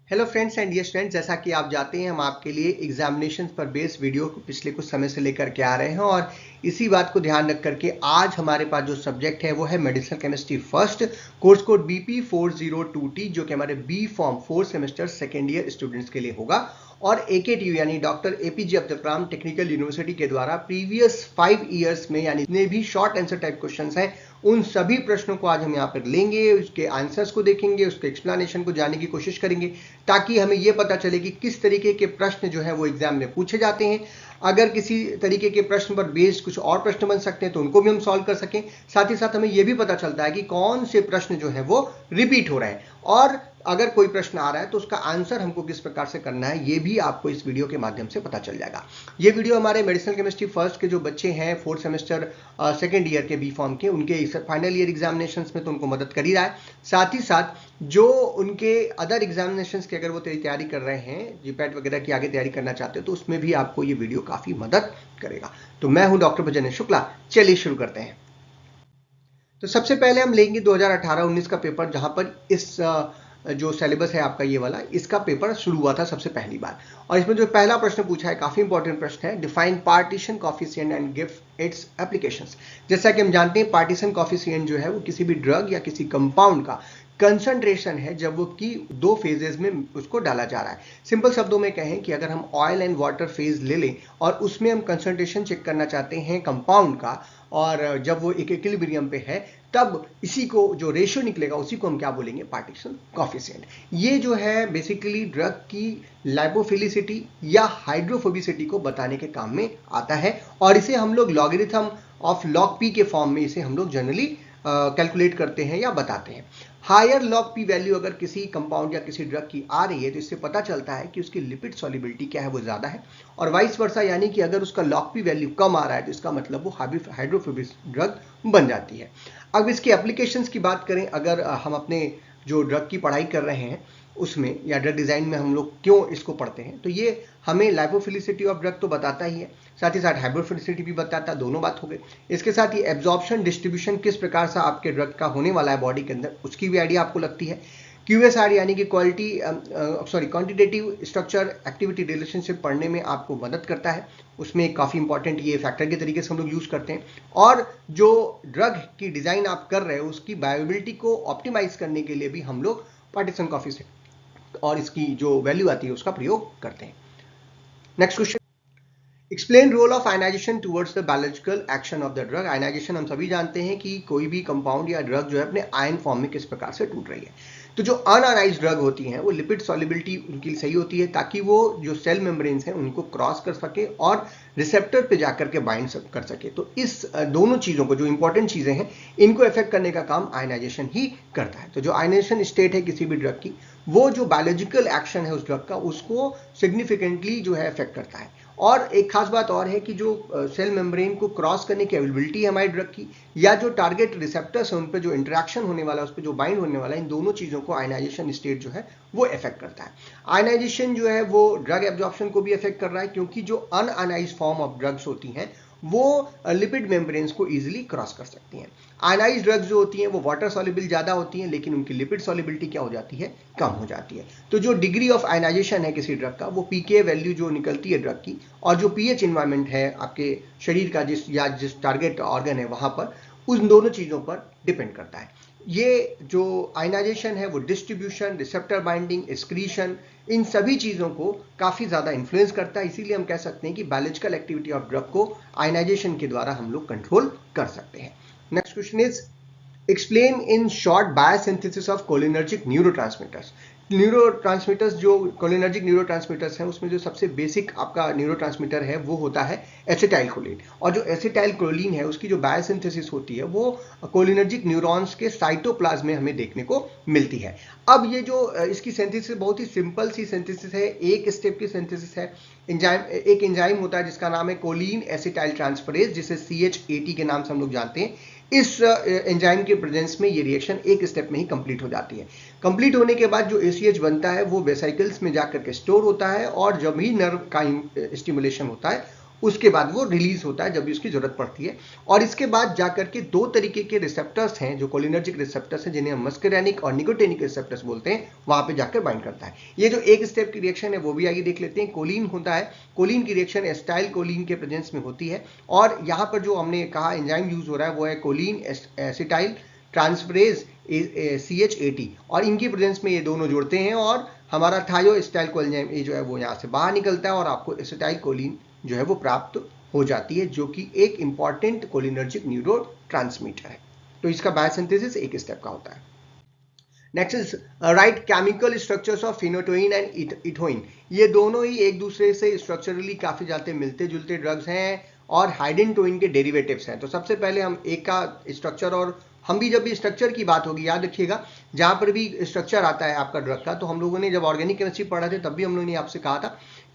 Hello friends and dear students, जैसा कि आप जानते हैं हम आपके लिए एग्जामिनेशन पर बेस्ड वीडियो पिछले कुछ समय से लेकर के आ रहे हैं और इसी बात को ध्यान रख करके आज हमारे पास जो सब्जेक्ट है वो है medicinal chemistry first, course code BP402T, जो कि हमारे B pharm 4 semester second year students के लिए होगा। और AKTU यानी doctor APJ Abdul Kalam technical university के द्वारा प्रीवियस 5 ईयर्स में यानी जितने भी शॉर्ट आंसर टाइप क्वेश्चंस हैं उन सभी प्रश्नों को आज हम यहाँ पर लेंगे, उसके आंसर्स को देखेंगे, उसके एक्सप्लेनेशन को जानने की कोशिश करेंगे ताकि हमें यह पता चले कि किस तरीके के प्रश्न जो है वो एग्जाम में पूछे जाते हैं। अगर किसी तरीके के प्रश्न पर बेस्ड कुछ और प्रश्न बन सकते हैं तो उनको भी हम सॉल्व कर सकें। साथ ही साथ हमें यह भी पता चलता है कि कौन से प्रश्न जो है वो रिपीट हो रहे हैं और अगर कोई प्रश्न आ रहा है तो उसका आंसर हमको किस प्रकार से करना है ये भी आपको इस वीडियो के माध्यम से पता चल जाएगा। ये वीडियो हमारे मेडिसिनल केमिस्ट्री फर्स्ट के जो बच्चे हैं 4 सेमेस्टर सेकेंड ईयर के बी फॉर्म के, उनके फाइनल ईयर एग्जामिनेशंस में तो उनको मदद कर ही रहा है। साथ ही साथ जो उनके अदर एग्जामिनेशंस की अगर वो तैयारी कर रहे हैं, जीपैट वगैरह की आगे तैयारी करना चाहते हो तो उसमें भी आपको ये वीडियो काफी मदद करेगा। तो मैं हूं डॉक्टर भजन शुक्ला, चलिए शुरू करते हैं। तो सबसे पहले हम लेंगे 2018-19 का पेपर, जहां पर इस जो सिलेबस है आपका ये वाला, इसका पेपर शुरू हुआ था सबसे पहली बार। और इसमें जो पहला प्रश्न पूछा है काफी इंपॉर्टेंट प्रश्न है, define partition coefficient and give its applications. जैसा कि हम जानते हैं पार्टीशन कॉफिशिएंट जो है वो किसी भी ड्रग या किसी कंपाउंड का कंसंट्रेशन है जब वो की दो फेजेस में उसको डाला जा रहा है। सिंपल शब्दों में कहें कि अगर हम ऑयल एंड वाटर फेज ले लें और उसमें हम कंसंट्रेशन चेक करना चाहते हैं कंपाउंड का, और जब वो एक इक्विलिब्रियम पे है तब इसी को जो रेशियो निकलेगा उसी को हम क्या बोलेंगे, पार्टीशन कॉफिशिएंट। ये जो है बेसिकली ड्रग की लाइपोफिलिसिटी या हाइड्रोफोबिसिटी को बताने के काम में आता है और इसे हम लोग लॉगरिथम ऑफ लॉग पी के फॉर्म में इसे हम लोग जनरली कैलकुलेट करते हैं या बताते हैं। हायर लॉग पी वैल्यू अगर किसी कंपाउंड या किसी ड्रग की आ रही है तो इससे पता चलता है कि उसकी लिपिड सॉल्युबिलिटी क्या है, वो ज्यादा है, और वाइस वर्सा, यानी कि अगर उसका लॉग पी वैल्यू कम आ रहा है तो इसका मतलब वो हाइड्रोफोबिक ड्रग बन जाती है। अब इसके एप्लीकेशंस की बात करें, अगर हम अपने जो ड्रग की पढ़ाई कर रहे हैं उसमें या ड्रग डिजाइन में हम लोग क्यों इसको पढ़ते हैं, तो ये हमें लाइपोफिलिसिटी ऑफ ड्रग तो बताता ही है, साथ ही साथ हाइड्रोफिलिसिटी भी बताता है, दोनों बात हो गई। इसके साथ ही एब्जॉर्प्शन डिस्ट्रीब्यूशन किस प्रकार से आपके ड्रग का होने वाला है बॉडी के अंदर, उसकी भी आइडिया आपको लगती है। QSR यानी कि क्वांटिटेटिव स्ट्रक्चर एक्टिविटी रिलेशनशिप पढ़ने में आपको मदद करता है, उसमें काफी इंपॉर्टेंट ये फैक्टर के तरीके से हम लोग यूज करते हैं। और जो ड्रग की डिजाइन आप कर रहे हो उसकी बायोबिलिटी को ऑप्टिमाइज करने के लिए भी हम लोग पार्टीशन कॉफिशिएंट और इसकी जो वैल्यू आती है उसका प्रयोग करते हैं। Next question, explain role of ionization towards the biological action of the drug. Ionization हम सभी जानते हैं कि कोई भी कंपाउंड या ड्रग जो है अपने आयन फॉर्म में किस प्रकार से टूट रही है। तो जो अनआयनाइज्ड ड्रग होती हैं वो लिपिड सॉल्युबिलिटी उनकी सही होती है ताकि वो जो सेल मेम्ब्रेन्स हैं उनको क्रॉस कर सके और रिसेप्टर पे जाकर के बाइंड कर सके। तो इस दोनों चीजों को, जो इंपॉर्टेंट चीजें हैं, इनको इफेक्ट करने का काम आयनाइजेशन ही करता है। तो जो आयनाइजेशन स्टेट है किसी भी ड्रग की, वो जो बायोलॉजिकल एक्शन है उस ड्रग का उसको सिग्निफिकेंटली जो है इफेक्ट करता है। और एक खास बात और है कि जो सेल मेम्ब्रेन को क्रॉस करने की एबिलिटी है हमारी ड्रग की, या जो टारगेट रिसेप्टर्स है उन पर जो इंटरेक्शन होने वाला है, उस पर जो बाइंड होने वाला है, इन दोनों चीजों को आयनाइजेशन स्टेट जो है वो इफेक्ट करता है। आयनाइजेशन जो है वो ड्रग एब्जॉर्प्शन को भी इफेक्ट कर रहा है क्योंकि जो अनआयनाइज्ड फॉर्म ऑफ ड्रग्स होती हैं वो लिपिड मेम्ब्रेन्स को इजीली क्रॉस कर सकती हैं। आयनाइज्ड ड्रग्स जो होती हैं वो वाटर सॉल्युबल ज्यादा होती हैं लेकिन उनकी लिपिड सॉल्युबिलिटी क्या हो जाती है, कम हो जाती है। तो जो डिग्री ऑफ आयनाइजेशन है किसी ड्रग का, वो pK वैल्यू जो निकलती है ड्रग की, और जो pH इन्वायरमेंट है आपके शरीर का जिस टारगेट ऑर्गन है वहां पर, उन दोनों चीजों पर डिपेंड करता है। ये जो आयनाइजेशन है वो डिस्ट्रीब्यूशन, रिसेप्टर बाइंडिंग, एक्सक्रीशन, इन सभी चीजों को काफी ज्यादा इन्फ्लुएंस करता है। इसीलिए हम कह सकते हैं कि बायोलॉजिकल एक्टिविटी ऑफ ड्रग को आयनाइजेशन के द्वारा हम लोग कंट्रोल कर सकते हैं। Next question is, explain in short biosynthesis of cholinergic neurotransmitters. Neurotransmitters, जो कोलिनर्जिक न्यूरोट्रांसमीटर्स हैं उसमें जो सबसे बेसिक आपका न्यूरोट्रांसमीटर है वो होता है एसिटाइल कोलिन, और जो एसिटाइल कोलिन है उसकी जो बायोसिंथेसिस होती है वो कोलिनर्जिक न्यूरॉन्स के साइटोप्लाज्म में हमें देखने को मिलती है। अब ये जो इसकी सिंथेसिस बहुत ही सिंपल सी सिंथेसिस है, एक स्टेप की सिंथेसिस है। एक एंजाइम होता है जिसका नाम है कोलिन एसिटाइल ट्रांसफरेज, जिसे CHAT के नाम से हम लोग जानते हैं। इस एंजाइम के प्रेजेंस में ये रिएक्शन एक स्टेप में ही कंप्लीट हो जाती है। कंप्लीट होने के बाद जो ACH बनता है वो वेसिकल्स में जाकर के स्टोर होता है, और जब भी नर्व का स्टिमुलेशन होता है उसके बाद वो रिलीज होता है जब भी उसकी जरूरत पड़ती है। और इसके बाद जाकर के दो तरीके के रिसेप्टर्स हैं जो कोलिनर्जिक रिसेप्टर्स हैं, जिन्हें हम मस्करेनिक और निकोटिनिक रिसेप्टर्स बोलते हैं, वहां पे जाकर बाइंड करता है। ये जो एक स्टेप की रिएक्शन है वो भी आगे देख लेते हैं। कोलिन होता है, कोलिन की रिएक्शन एसिटाइल कोलिन के प्रेजेंस में होती है, और यहाँ पर जो हमने कहा एंजाइम यूज हो रहा है वो है कोलिन एसिटाइल ट्रांसफरेज CH80, और इनकी प्रेजेंस में ये दोनों जुड़ते हैं और हमारा थायो एसिटाइल कोएंजाइम जो है वो यहाँ से बाहर निकलता है और आपको एसिटाइल कोलिन जो है वो प्राप्त हो जाती है, जो कि एक इंपॉर्टेंट कोलिनर्जिक न्यूरोट्रांसमीटर है। तो इसका बायोसिंथेसिस एक स्टेप का होता है। Next is write chemical structures of phenytoin and ethotoin. ये दोनों ही एक दूसरे से स्ट्रक्चरली काफी ज्यादा मिलते जुलते ड्रग्स हैं और हाइडेंटोइन के डेरिवेटिव्स हैं। तो सबसे पहले हम एक का स्ट्रक्चर, और हम भी जब भी स्ट्रक्चर की बात होगी याद रखिएगा, जहां पर भी स्ट्रक्चर आता है आपका ड्रग का, तो हम लोगों ने जब ऑर्गेनिक केमिस्ट्री पढ़ा थे तब भी हम लोगों ने आपसे कहा था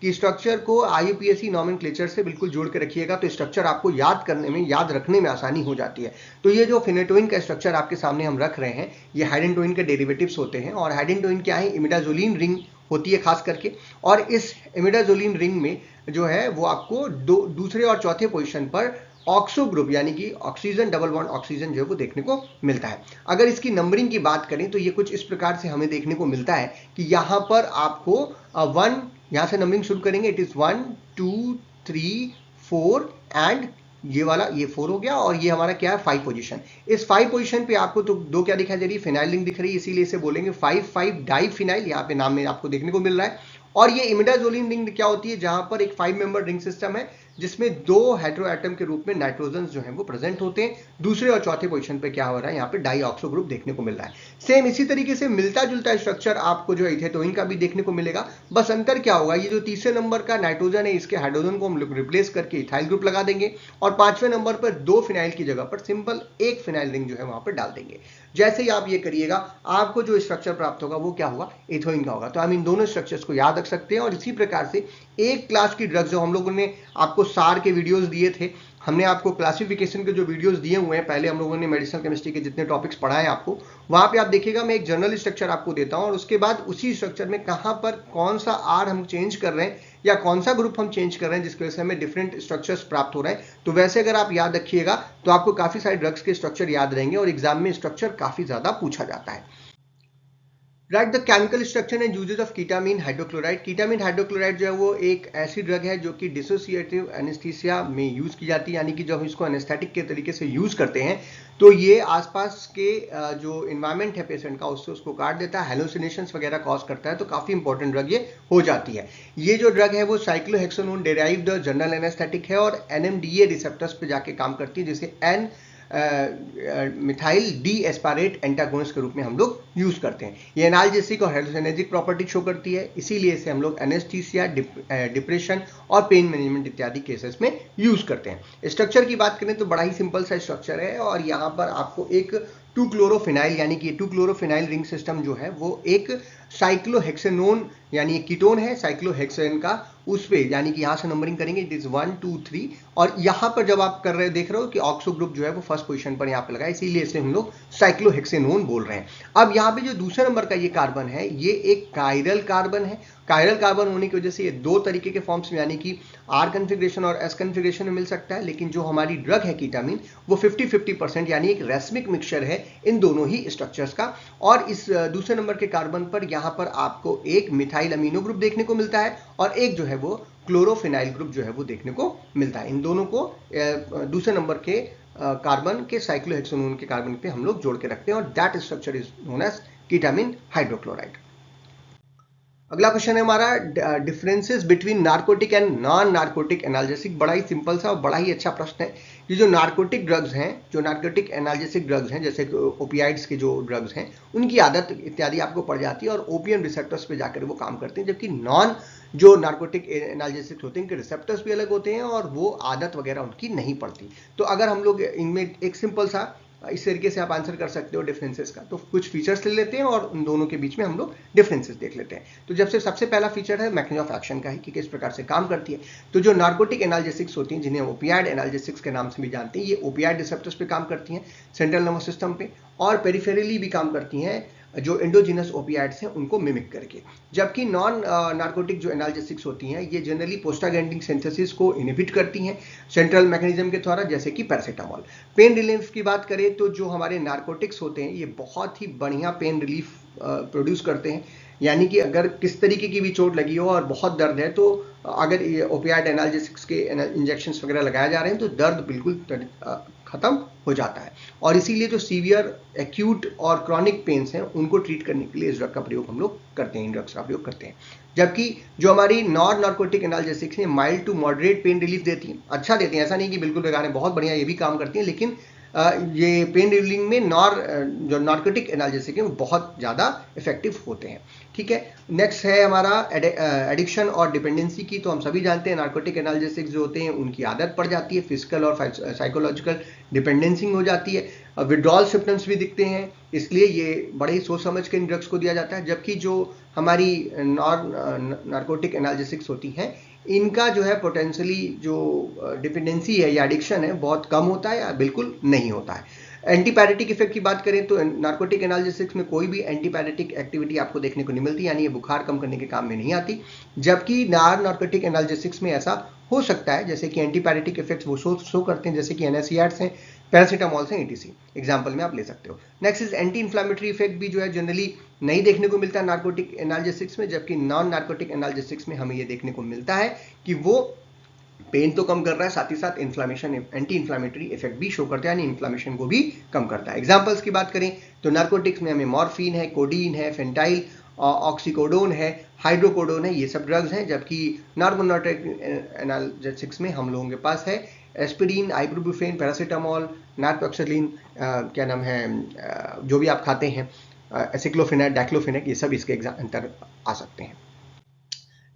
कि स्ट्रक्चर को IUPAC नॉमेनक्लेचर से बिल्कुल जोड़ के रखिएगा, तो स्ट्रक्चर आपको याद करने में, याद रखने में आसानी हो जाती है। तो ये जो फिनेटोइन का स्ट्रक्चर आपके सामने हम रख रहे हैं, ये हाइडेंटोइन के डेरिवेटिव्स होते हैं। और हाइडेंटोइन क्या है? इमिडाजोलिन रिंग होती है खास करके, और इस इमिडाजोलिन रिंग में जो है वो आपको दूसरे और चौथे पोजीशन पर ऑक्सो ग्रुप यानी कि ऑक्सीजन डबल बॉन्ड ऑक्सीजन जो है वो देखने को मिलता है। अगर इसकी नंबरिंग की बात करें तो ये कुछ इस प्रकार से हमें देखने को मिलता है कि यहाँ पर आपको 1, यहाँ से नंबरिंग शुरू करेंगे, इट इज 1 2 3 4 एंड ये वाला ये 4 हो गया, और ये हमारा क्या है 5 पोजीशन। इस 5 पोजीशन पे आपको तो दो क्या दिखाई दे रही है? फिनाइल रिंग दिख रही है, इसीलिए इसे बोलेंगे 5,5 डाई फिनाइल, यहाँ पे नाम में आपको देखने को मिल रहा है। और ये इमिडाजोलिन रिंग क्या होती है? जहां पर एक 5 मेंबर रिंग सिस्टम है जिसमें 2 हेटेरो एटम के रूप में नाइट्रोजन जो है वो प्रेजेंट होते हैं। दूसरे और चौथे पोजीशन पे क्या हो रहा है? यहाँ पे डाई ऑक्सो ग्रुप देखने को मिल रहा है। सेम इसी तरीके से मिलता जुलता स्ट्रक्चर आपको जो है इथेटोइन का भी देखने को मिलेगा, बस अंतर क्या होगा? ये जो तीसरे नंबर का नाइट्रोजन है, इसके हाइड्रोजन को हम रिप्लेस करके इथाइल ग्रुप लगा देंगे, और 5वें नंबर पर 2 फिनाइल की जगह पर सिंपल एक फिनाइल रिंग जो है वहां पर डाल देंगे। जैसे ही आप ये करिएगा, आपको जो स्ट्रक्चर प्राप्त होगा वो क्या होगा? इथोइन का होगा। तो हम इन दोनों स्ट्रक्चर्स को याद रख सकते हैं। और इसी प्रकार से एक क्लास की ड्रग्स जो हम लोगों ने आपको सार के वीडियोस दिए थे, हमने आपको क्लासिफिकेशन के जो वीडियोस दिए हुए हैं, पहले हम लोगों ने मेडिसिनल केमिस्ट्री के जितने टॉपिक्स पढ़ाए आपको, वहां पे आप देखिएगा मैं एक जनरल स्ट्रक्चर आपको देता हूं और उसके बाद उसी स्ट्रक्चर में कहां पर कौन सा आर हम चेंज कर रहे हैं या कौन सा ग्रुप हम चेंज कर रहे हैं जिसकी वजह से हमें डिफरेंट स्ट्रक्चर्स प्राप्त हो रहे हैं। तो वैसे अगर आप याद रखिएगा तो आपको काफी सारे ड्रग्स के स्ट्रक्चर याद रहेंगे और एग्जाम में स्ट्रक्चर काफी ज्यादा पूछा जाता है। Write the chemical structure and uses of ketamine hydrochloride. Ketamine hydrochloride जो है वो एक ऐसी ड्रग है जो कि डिसोसिएटिव एनेस्थीसिया में यूज की जाती है, यानी कि जब हम इसको एनेस्थेटिक के तरीके से यूज करते हैं तो ये आसपास के जो इन्वायरमेंट है पेशेंट का उससे उसको काट देता है, हेलुसिनेशंस वगैरह कॉज करता है, तो काफी इंपॉर्टेंट ड्रग ये हो जाती है। ये जो ड्रग है वो साइक्लोहेक्सोनोन डेराइव्ड जनरल एनेस्थेटिक है और NMDA रिसेप्टर्स पे जाके काम करती है, जिसे N methyl D aspartate antagonist के रूप में हम लोग यूज करते हैं। ये एनाल्जेसिक और हेलुसिनेजिक प्रॉपर्टी शो करती है, इसीलिए इसे हम लोग एनेस्थीसिया, डिप्रेशन और पेन मैनेजमेंट इत्यादि केसेस में यूज करते हैं। स्ट्रक्चर की बात करें तो बड़ा ही सिंपल सा स्ट्रक्चर है और यहाँ पर आपको एक 2-क्लोरोफिनाइल यानी कि 2-क्लोरोफिनाइल रिंग सिस्टम जो है वो एक साइक्लोहेक्सेनोन यानी एक कीटोन है साइक्लोहेक्सेन का, उस पे यानी कि यहां से नंबरिंग करेंगे इट इज 1 2 3 और यहां पर जब आप कर रहे देख रहे हो कि ऑक्सो ग्रुप जो है वो फर्स्ट पोजीशन पर यहां पे लगा है, इसीलिए इसे हम लोग साइक्लोहेक्सेनोन बोल रहे हैं। अब यहां पे जो दूसरे नंबर का ये कार्बन है ये एक कायरल कार्बन है। कायरल कार्बन होने की वजह से ये दो तरीके के फॉर्म्स में यानी कि R कन्फिग्रेशन और S कन्फिग्रेशन में मिल सकता है, लेकिन जो हमारी ड्रग है कीटामीन वो 50-50% यानी एक रेसमिक मिक्सचर है इन दोनों ही स्ट्रक्चर्स का। और इस दूसरे नंबर के कार्बन पर यहाँ पर आपको एक मिथाइल अमीनो ग्रुप देखने को मिलता है और एक जो है वो क्लोरोफिनाइल ग्रुप जो है वो देखने को मिलता है। इन दोनों को दूसरे नंबर के कार्बन के साइक्लोहेक्सोनोन के कार्बन पे हम लोग जोड़ के रखते हैं और that structure is known as ketamine hydrochloride. अगला क्वेश्चन है हमारा differences between narcotic and non narcotic analgesic. बड़ा ही सिंपल सा और बड़ा ही अच्छा प्रश्न है। ये जो नार्कोटिक ड्रग्स हैं, जो नार्कोटिक एनाल्जेसिक ड्रग्स हैं, जैसे ओपियाइड्स के जो ड्रग्स हैं, उनकी आदत इत्यादि आपको पड़ जाती है और ओपियम रिसेप्टर्स पे जाकर वो काम करते हैं, जबकि नॉन जो नार्कोटिक एनाल्जेसिक होते हैं इनके रिसेप्टर्स भी अलग होते हैं और वो आदत वगैरह उनकी नहीं पड़ती। तो अगर हम लोग इनमें एक सिंपल सा इस तरीके से आप आंसर कर सकते हो डिफरेंसेस का, तो कुछ फीचर्स ले लेते हैं और उन दोनों के बीच में हम लोग डिफरेंसेस देख लेते हैं। तो जब से सबसे पहला फीचर है मैकेनिज्म ऑफ एक्शन का है कि किस प्रकार से काम करती है। तो जो नार्कोटिक एनाल्जेसिक्स होती हैं जिन्हें ओपियाइड एनाल्जेसिक्स के नाम से भी जानते हैं, ये ओपियाइड रिसेप्टर्स पे काम करती हैं सेंट्रल नर्वस सिस्टम पे और पेरिफेरली भी काम करती हैं जो एंडोजिनस ओपियाइड्स हैं उनको मिमिक करके। जबकि नॉन नार्कोटिक जो एनाल्जेसिक्स होती हैं ये जनरली प्रोस्टाग्लैंडिन सिंथेसिस को इनहिबिट करती हैं सेंट्रल मैकेनिज्म के द्वारा, जैसे कि पैरासीटामोल। पेन रिलीफ की बात करें तो जो हमारे नार्कोटिक्स होते हैं ये बहुत ही बढ़िया पेन रिलीफ प्रोड्यूस करते हैं। यानी कि अगर किस तरीके की भी चोट लगी हो और बहुत दर्द है तो अगर ये ओपियाइड एनाल्जेसिक्स के इंजेक्शंस वगैरह लगाए जा रहे हैं तो दर्द बिल्कुल खत्म हो जाता है। और इसीलिए जो सीवियर एक्यूट और क्रॉनिक पेन्स हैं उनको ट्रीट करने के लिए इस ड्रग का प्रयोग हम लोग करते हैं, इन ड्रग्स का प्रयोग करते हैं। जबकि जो हमारी नॉन नार्कोटिक एनाल्जेसिक्स हैं mild to moderate pain relief देती हैं, अच्छा देती हैं, ऐसा नहीं कि बिल्कुल बेकार है, बहुत बढ़िया ये भी काम करती हैं, लेकिन ये पेन रिलीविंग में जो नार्कोटिक एनाल्जेसिक है वो बहुत ज़्यादा इफेक्टिव होते हैं। ठीक है, नेक्स्ट है हमारा एडिक्शन और डिपेंडेंसी की। तो हम सभी जानते हैं नार्कोटिक एनाल्जेसिक्स जो होते हैं उनकी आदत पड़ जाती है, फिजिकल और साइकोलॉजिकल डिपेंडेंसी हो जाती है, विड्रॉल सिम्टम्स भी दिखते हैं, इसलिए ये बड़े ही सोच समझ के इन ड्रग्स को दिया जाता है। जबकि जो हमारी नॉन नार्कोटिक एनाल्जेसिक्स होती हैं इनका जो है पोटेंशियली जो डिपेंडेंसी है या एडिक्शन है बहुत कम होता है या बिल्कुल नहीं होता है। एंटीपायरेटिक इफेक्ट की बात करें तो नार्कोटिक एनाल्जेसिक्स में कोई भी एंटीपायरेटिक एक्टिविटी आपको देखने को नहीं मिलती, यानी ये बुखार कम करने के काम में नहीं आती। जबकि नॉन नार्कोटिक एनाल्जेसिक्स में ऐसा हो सकता है, जैसे कि एंटीपायरेटिक इफेक्ट्स वो शो करते हैं, जैसे कि NSAIDs हैं, पैरासीटामोल से ETC एग्जाम्पल में आप ले सकते हो। Next is anti inflammatory effect भी जो है जनरली नहीं देखने को मिलता है नार्कोटिक एनाल्जेसिक्स में, जबकि नॉन नार्कोटिक एनाल्जेसिक्स में हमें ये देखने को मिलता है कि वो पेन तो कम कर रहा है, साथ ही साथ इन्फ्लामेशन एंटी इन्फ्लामेटरी इफेक्ट भी शो करता है, यानी इन्फ्लामेशन को भी कम करता है। एग्जाम्पल्स की बात करें तो नार्कोटिक्स में हमें मॉर्फिन है, कोडीन है, फेंटाइल, ऑक्सीकोडोन है, हाइड्रोकोडोन है, ये सब ड्रग्स हैं। जबकि नार्कोटिक एनाल्जेसिक्स में हम लोगों के पास है एस्पिरिन, आइबुप्रोफेन, पैरासीटामोल, नार्कोक्सिलिन, क्या नाम है, जो भी आप खाते हैं, एसिक्लोफेनाक, डाइक्लोफेनाक, ये सब इसके अंतर आ सकते हैं।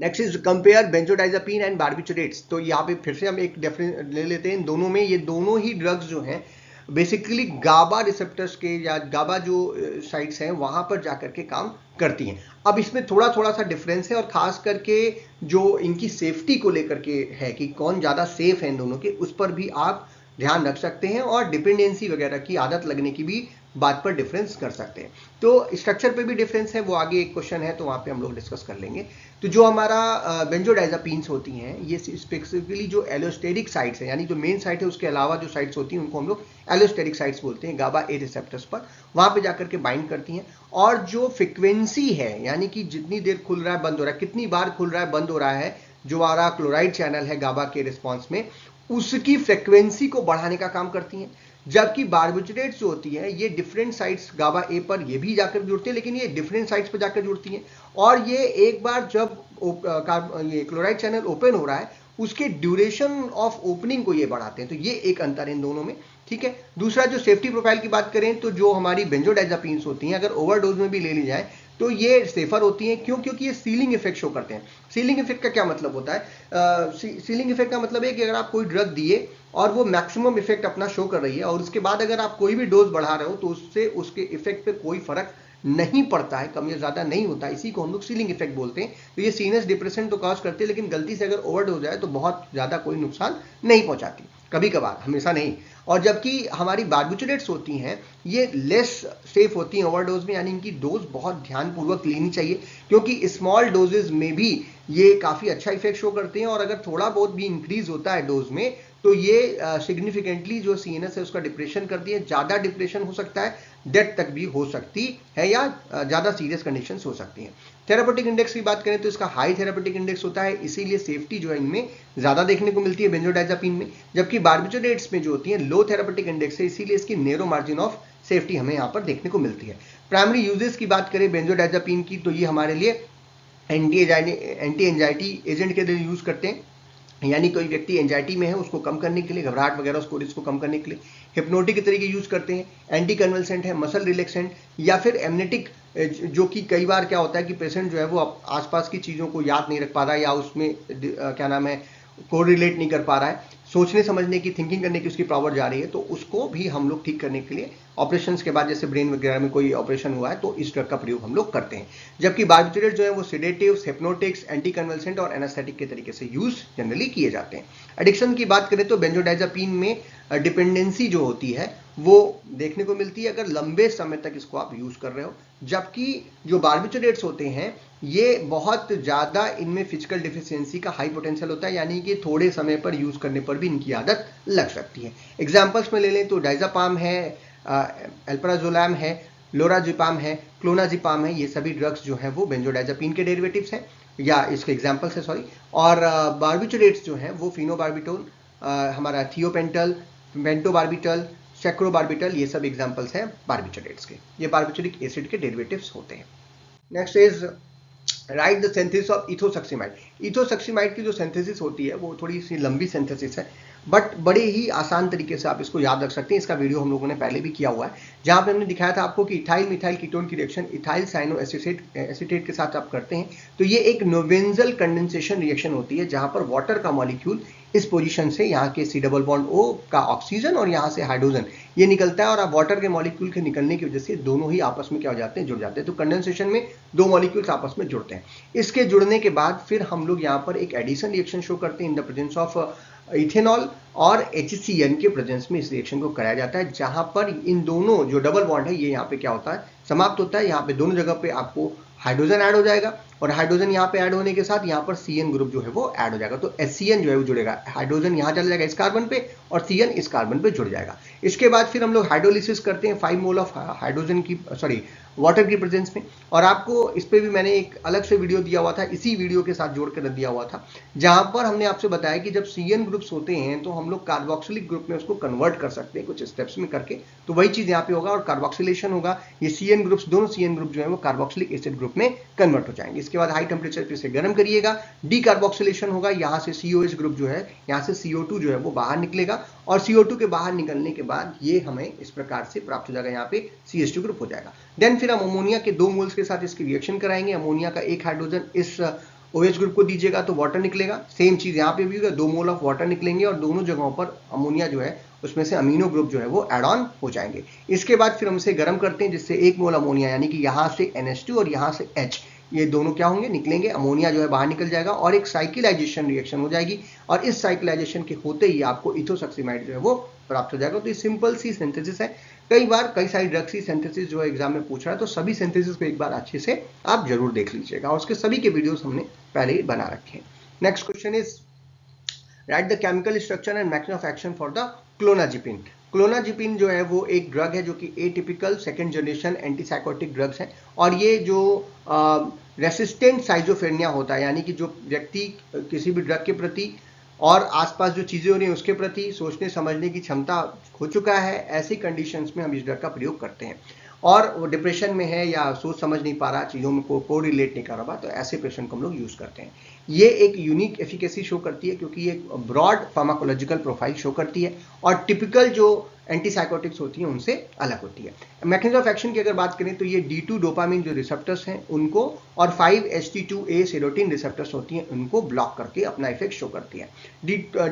Next is compare benzodiazepine and barbiturates. तो यहाँ पे फिर से हम एक डिफरेंस ले लेते हैं इन दोनों में। ये दोनों ही ड्रग्स जो हैं बेसिकली गाबा रिसेप्टर्स के या गाबा जो साइट्स हैं वहां पर जाकर के काम करती हैं। अब इसमें थोड़ा सा डिफरेंस है और खास करके जो इनकी सेफ्टी को लेकर के है कि कौन ज़्यादा सेफ है इन दोनों के, उस पर भी आप ध्यान रख सकते हैं और डिपेंडेंसी वगैरह की आदत लगने की भी बात पर डिफरेंस कर सकते हैं। तो स्ट्रक्चर पे भी डिफरेंस है, वो आगे एक क्वेश्चन है तो वहाँ पे हम लोग डिस्कस कर लेंगे। तो जो हमारा बेंजोडाइजापीन्स होती हैं ये स्पेसिफिकली जो एलोस्टेरिक साइट्स हैं, यानी जो मेन साइट है उसके अलावा जो साइट्स होती हैं उनको हम लोग एलोस्टेरिक साइट्स बोलते हैं, गाबा ए रिसेप्टर्स पर वहाँ पे जाकर के बाइंड करती हैं। और जो फ्रिक्वेंसी है, यानी कि जितनी देर खुल रहा है बंद हो रहा है, कितनी बार खुल रहा है बंद हो रहा है, जो हमारा क्लोराइड चैनल है गाबा के रिस्पॉन्स में, उसकी फ्रिक्वेंसी को बढ़ाने का काम करती हैं। जबकि बार्बिचुरेट्स जो होती है ये डिफरेंट साइट्स गाबा ए पर ये भी जाकर जुड़ती है, लेकिन ये डिफरेंट साइट्स पर जाकर जुड़ती हैं और ये एक बार जब ये क्लोराइड चैनल ओपन हो रहा है उसके ड्यूरेशन ऑफ ओपनिंग को ये बढ़ाते हैं। तो ये एक अंतर है इन दोनों में। ठीक है, दूसरा जो सेफ्टी प्रोफाइल की बात करें तो जो हमारी बेंजोडाइजापीन्स होती हैं अगर ओवरडोज में भी ले ली जाए तो ये सेफर होती हैं। क्यों? क्योंकि ये सीलिंग इफेक्ट शो करते हैं। सीलिंग इफेक्ट का क्या मतलब होता है? सीलिंग इफेक्ट का मतलब है कि अगर आप कोई ड्रग दिए और वो मैक्सिमम इफेक्ट अपना शो कर रही है और उसके बाद अगर आप कोई भी डोज बढ़ा रहे हो तो उससे उसके इफेक्ट पे कोई फर्क नहीं पड़ता है, कम या ज्यादा नहीं होता, इसी को हम लोग सीलिंग इफेक्ट बोलते हैं। तो ये सीनियस डिप्रेशन तो कॉज करते हैं, लेकिन गलती से अगर ओवरडोज जाए तो बहुत ज्यादा कोई नुकसान नहीं पहुंचाती, कभी कभार, हमेशा नहीं। और जबकि हमारी बार्बिचुरेट्स होती हैं ये लेस सेफ होती हैं ओवरडोज में, यानी इनकी डोज बहुत ध्यानपूर्वक लेनी चाहिए क्योंकि स्मॉल डोजेज में भी ये काफ़ी अच्छा इफेक्ट शो करते हैं और अगर थोड़ा बहुत भी इंक्रीज होता है डोज में तो ये सिग्निफिकेंटली जो CNS है उसका डिप्रेशन करती है, ज़्यादा डिप्रेशन हो सकता है, डेथ तक भी हो सकती है या ज़्यादा सीरियस कंडीशंस हो सकती हैं। थेरापेटिक इंडेक्स की बात करें तो इसका हाई थेरापेटिक इंडेक्स होता है, इसीलिए सेफ्टी जो है इनमें ज़्यादा देखने को मिलती है बेंजोडाइजापीन में। जबकि बार्बिचुरेट्स में जो होती है लो थेरापेटिक इंडेक्स है, इसीलिए इसकी नैरो मार्जिन ऑफ सेफ्टी हमें यहाँ पर देखने को मिलती है। प्राइमरी यूजेस की बात करें बेंजोडाइजापीन की तो ये हमारे लिए एंटी एंजाइटी एजेंट के लिए यूज करते हैं, यानी कोई व्यक्ति एंजाइटी में है उसको कम करने के लिए, घबराहट वगैरह उसको इसको कम करने के लिए हिप्नोटिक के तरीके यूज करते हैं। एंटी कन्वल्सेंट है, मसल रिलैक्सेंट या फिर एमनेटिक, जो कि कई बार क्या होता है कि पेशेंट जो है वो आसपास की चीज़ों को याद नहीं रख पा रहा है या उसमें क्या नाम है कोरिलेट नहीं कर पा रहा है, सोचने समझने की, थिंकिंग करने की उसकी पावर जा रही है, तो उसको भी हम लोग ठीक करने के लिए ऑपरेशंस के बाद जैसे ब्रेन वगैरह में कोई ऑपरेशन हुआ है तो इस ड्रग का प्रयोग हम लोग करते हैं। जबकि बार्बिचुरेट जो है वो सिडेटिव्स, हिप्नोटिक्स, एंटी कन्वल्सेंट और एनास्थेटिक के तरीके से यूज जनरली किए जाते हैं। एडिक्शन की बात करें तो बेंजोडाइजापीन में डिपेंडेंसी जो होती है वो देखने को मिलती है अगर लंबे समय तक इसको आप यूज कर रहे हो। जबकि जो बार्बिचुरेट्स होते हैं ये बहुत ज्यादा इनमें फिजिकल डिफिशियंसी का हाई पोटेंशियल होता है, यानी कि थोड़े समय पर यूज करने पर भी इनकी आदत लग सकती है। एग्जाम्पल्स में ले लें तो डाइजापाम है, एल्प्राजोलैम है, लोराजिपाम है, क्लोनाजिपाम है, ये सभी ड्रग्स जो हैं वो बेंजोडाइजापीन के डेरिवेटिव्स हैं या इसके एग्जाम्पल्स है सॉरी। और बार्बिचुरेट्स जो हैं वो फिनोबार्बिटोल, हमारा थियोपेंटल, पेंटोबार्बिटल, सेक्रोबार्बिटल, ये सब एग्जाम्पल्स हैं बार्बिचुरेट्स के। ये बार्बिचुरिक एसिड के डेरिवेटिव्स होते हैं। Next is write the synthesis of ethosuximide. Ethosuximide की जो सिंथेसिस होती है वो थोड़ी सी लंबी सिंथेसिस है, बट बड़े ही आसान तरीके से आप इसको याद रख सकते हैं। इसका वीडियो हम लोगों ने पहले भी किया हुआ है, जहां पे हमने दिखाया था आपको कि इथाइल मिथाइल कीटोन की रिएक्शन इथाइल साइनो एसीटेट के साथ आप करते हैं तो ये एक नोवेंजल कंडेंसेशन रिएक्शन होती है, जहां पर वाटर का मॉलिक्यूल इस पोजीशन से यहाँ के सी डबल बॉन्ड ओ का ऑक्सीजन और यहाँ से हाइड्रोजन ये निकलता है, और अब वाटर के मॉलिक्यूल के निकलने की वजह से दोनों ही आपस में क्या हो जाते हैं, जुड़ जाते हैं। तो कंडेंसेशन में दो मॉलिक्यूल्स आपस में जुड़ते हैं। इसके जुड़ने के बाद फिर हम लोग यहाँ पर एक एडिशन रिएक्शन शो करते हैं इन द प्रेजेंस ऑफ इथेनॉल और HCN के प्रेजेंस में इस रिएक्शन को कराया जाता है, जहां पर इन दोनों जो डबल बॉन्ड है ये यहाँ पे क्या होता है, समाप्त होता है। यहाँ पे दोनों जगह पे आपको हाइड्रोजन ऐड हो जाएगा, और हाइड्रोजन यहाँ पे ऐड होने के साथ यहाँ पर CN ग्रुप जो है वो ऐड हो जाएगा। तो HCN जो है वो जुड़ेगा, हाइड्रोजन यहाँ चला जाएगा इस कार्बन पे और CN इस कार्बन पे जुड़ जाएगा। इसके बाद फिर हम लोग हाइड्रोलिसिस करते हैं 5 मोल ऑफ हाइड्रोजन की वाटर की प्रेजेंस में, और आपको इस पे भी मैंने एक अलग से वीडियो दिया हुआ था, इसी वीडियो के साथ जोड़ कर दिया हुआ था, जहां पर हमने आपसे बताया कि जब CN ग्रुप्स होते हैं तो हम लोग कार्बोक्सिलिक ग्रुप में उसको कन्वर्ट कर सकते हैं कुछ स्टेप्स में करके। तो वही चीज यहाँ पे होगा और कार्बोक्सिलेशन होगा, ये CN ग्रुप्स दोनों CN ग्रुप जो है वो कार्बोक्सिलिक एसिड ग्रुप में कन्वर्ट हो जाएंगे। इसके बाद हाई टेम्परेचर पे इसे गर्म करिएगा, डीकार्बोक्सिलेशन होगा, यहाँ से COH ग्रुप जो है, यहाँ से CO2 जो है वो बाहर निकलेगा, और CO2 के बाहर निकलने के बाद ये हमें इस प्रकार से प्राप्त हो जाएगा, यहाँ पे CH2 ग्रुप हो जाएगा। देन फिर हम अमोनिया के 2 मोल्स के साथ इसकी रिएक्शन कराएंगे। अमोनिया का एक हाइड्रोजन इस OH ग्रुप को दीजिएगा तो वाटर निकलेगा, सेम चीज यहाँ पे भी होगा, 2 मोल ऑफ वाटर निकलेंगे और दोनों जगहों पर अमोनिया जो है उसमें से अमीनो ग्रुप जो है वो एड ऑन हो जाएंगे। इसके बाद फिर हम इसे गर्म करते हैं, जिससे 1 मोल अमोनिया यानी कि यहाँ से NH2 और यहाँ से H, ये दोनों क्या होंगे, निकलेंगे, अमोनिया जो है बाहर निकल जाएगा और एक साइक्लाइजेशन रिएक्शन हो जाएगी, और इस साइक्लाइजेशन के होते ही आपको इथोसक्सीमाइड जो है वो प्राप्त हो जाएगा। तो ये सिंपल सी सिंथेसिस है। कई बार कई सारी ड्रग्स की सिंथेसिस जो है एग्जाम में पूछ रहा है, तो सभी सिंथेसिस को एक बार अच्छे से आप जरूर देख लीजिएगा, और उसके सभी के वीडियोस हमने पहले ही बना रखे हैं। Next question is write the chemical structure and mechanism of action for the clozapine. Clozapine जो है वो एक ड्रग है जो कि atypical second generation antipsychotic drugs है, और ये जो रेसिस्टेंट साइजोफ्रेनिया होता है, यानी कि जो व्यक्ति किसी भी ड्रग के प्रति और आसपास जो चीजें हो रही हैं उसके प्रति सोचने समझने की क्षमता खो चुका है, ऐसी कंडीशंस में हम इस ड्रग का प्रयोग करते हैं। और वो डिप्रेशन में है या सोच समझ नहीं पा रहा, चीजों में को रिलेट नहीं कर रहा, तो ऐसे पेशेंट को हम लोग यूज करते हैं। ये एक यूनिक एफिकेसी शो करती है क्योंकि ये ब्रॉड फार्माकोलॉजिकल प्रोफाइल शो करती है और टिपिकल जो एंटीसाइकोटिक्स होती हैं उनसे अलग होती है। मैकेनिज्म ऑफ एक्शन की अगर बात करें तो ये D2 डोपामिन जो रिसेप्टर्स हैं उनको और 5-HT2A सेरोटिन रिसेप्टर्स होती हैं उनको ब्लॉक करके अपना इफेक्ट शो करती है।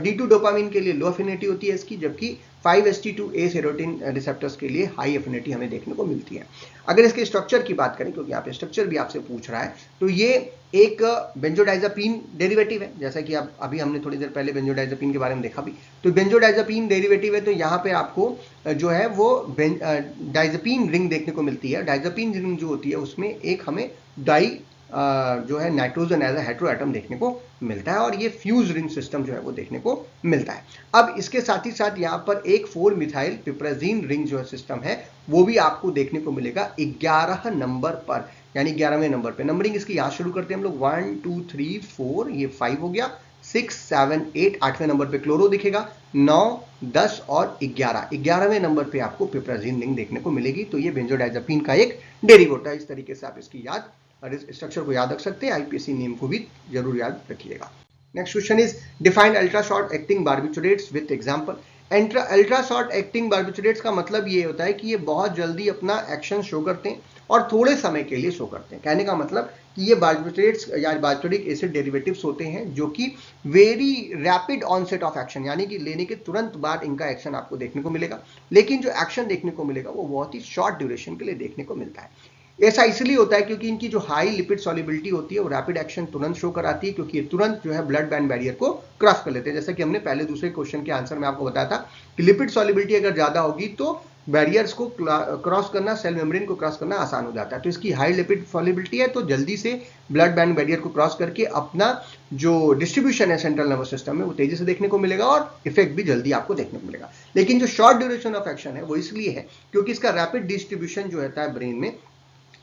D2 डोपामिन के लिए लो एफिनिटी होती है इसकी, जबकि 5-HT2A सेरोटिन रिसेप्टर्स के लिए हाई एफिनिटी हमें देखने को मिलती है। अगर इसके स्ट्रक्चर की बात करें, क्योंकि यहाँ पे स्ट्रक्चर भी आपसे पूछ रहा है, तो ये एक बेंजोडाइजापीन डेरिवेटिव है, जैसा कि आप अभी हमने थोड़ी देर पहले बेंजोडाइजापीन के बारे में देखा भी। तो बेंजोडाइजापीन डेरिवेटिव है, तो यहाँ पे आपको जो है वो डाइजापीन रिंग देखने को मिलती है। डाइजापीन रिंग जो होती है उसमें एक हमें डाई जो है nitrogen as a hetero atom देखने को मिलता है, और ये फ्यूज रिंग सिस्टम जो है वो देखने को मिलता है। अब इसके साथ ही साथ यहाँ पर एक 4 मिथाइल पिप्राजीन रिंग जो सिस्टम है वो भी आपको देखने को मिलेगा 11 नंबर पर, यानी 11वें नंबर पे। नंबरिंग इसकी यहाँ शुरू करते हैं हम लोग, 1 2 3 4, ये 5 हो गया, 6 7 8, 8वें नंबर पे क्लोरो दिखेगा, 9 10 और 11वें नंबर पे आपको पिप्राजीन रिंग देखने को मिलेगी। तो ये बेंजोडाइजापीन का एक डेरिवेटिव होता है। इस तरीके से आप इसकी याद और इस स्ट्रक्चर को याद रख सकते हैं। आईपीएससी नेम को भी जरूर याद रखिएगा। Next question is define ultra short acting barbiturates with example. Ultra short acting barbiturates का मतलब ये होता है कि ये बहुत जल्दी अपना एक्शन शो करते हैं और थोड़े समय के लिए शो करते हैं। कहने का मतलब कि ये बार्बिचुरेट्स या बार्बिचुरिक एसिड डेरिवेटिव्स होते हैं जो कि very rapid onset of action, यानी कि लेने के तुरंत बाद इनका एक्शन आपको देखने को मिलेगा, लेकिन जो एक्शन देखने को मिलेगा वो बहुत ही शॉर्ट ड्यूरेशन के लिए देखने को मिलता है। ऐसा इसलिए होता है क्योंकि इनकी जो हाई लिपिड सॉल्युबिलिटी होती है वो रैपिड एक्शन तुरंत शो कराती है, क्योंकि ये तुरंत जो है ब्लड ब्रेन बैरियर को क्रॉस कर लेते हैं। जैसा कि हमने पहले दूसरे क्वेश्चन के आंसर में आपको बताया था कि लिपिड सॉल्युबिलिटी अगर ज्यादा होगी तो बैरियर्स को क्रॉस करना, सेल मेम्ब्रेन को क्रॉस करना आसान हो जाता है। तो इसकी हाई लिपिड सॉल्युबिलिटी है, तो जल्दी से ब्लड ब्रेन बैरियर को क्रॉस करके अपना जो डिस्ट्रीब्यूशन है सेंट्रल नर्वस सिस्टम में वो तेजी से देखने को मिलेगा और इफेक्ट भी जल्दी आपको देखने को मिलेगा। लेकिन जो शॉर्ट ड्यूरेशन ऑफ एक्शन है वो इसलिए है क्योंकि इसका रैपिड डिस्ट्रीब्यूशन जो होता है ब्रेन में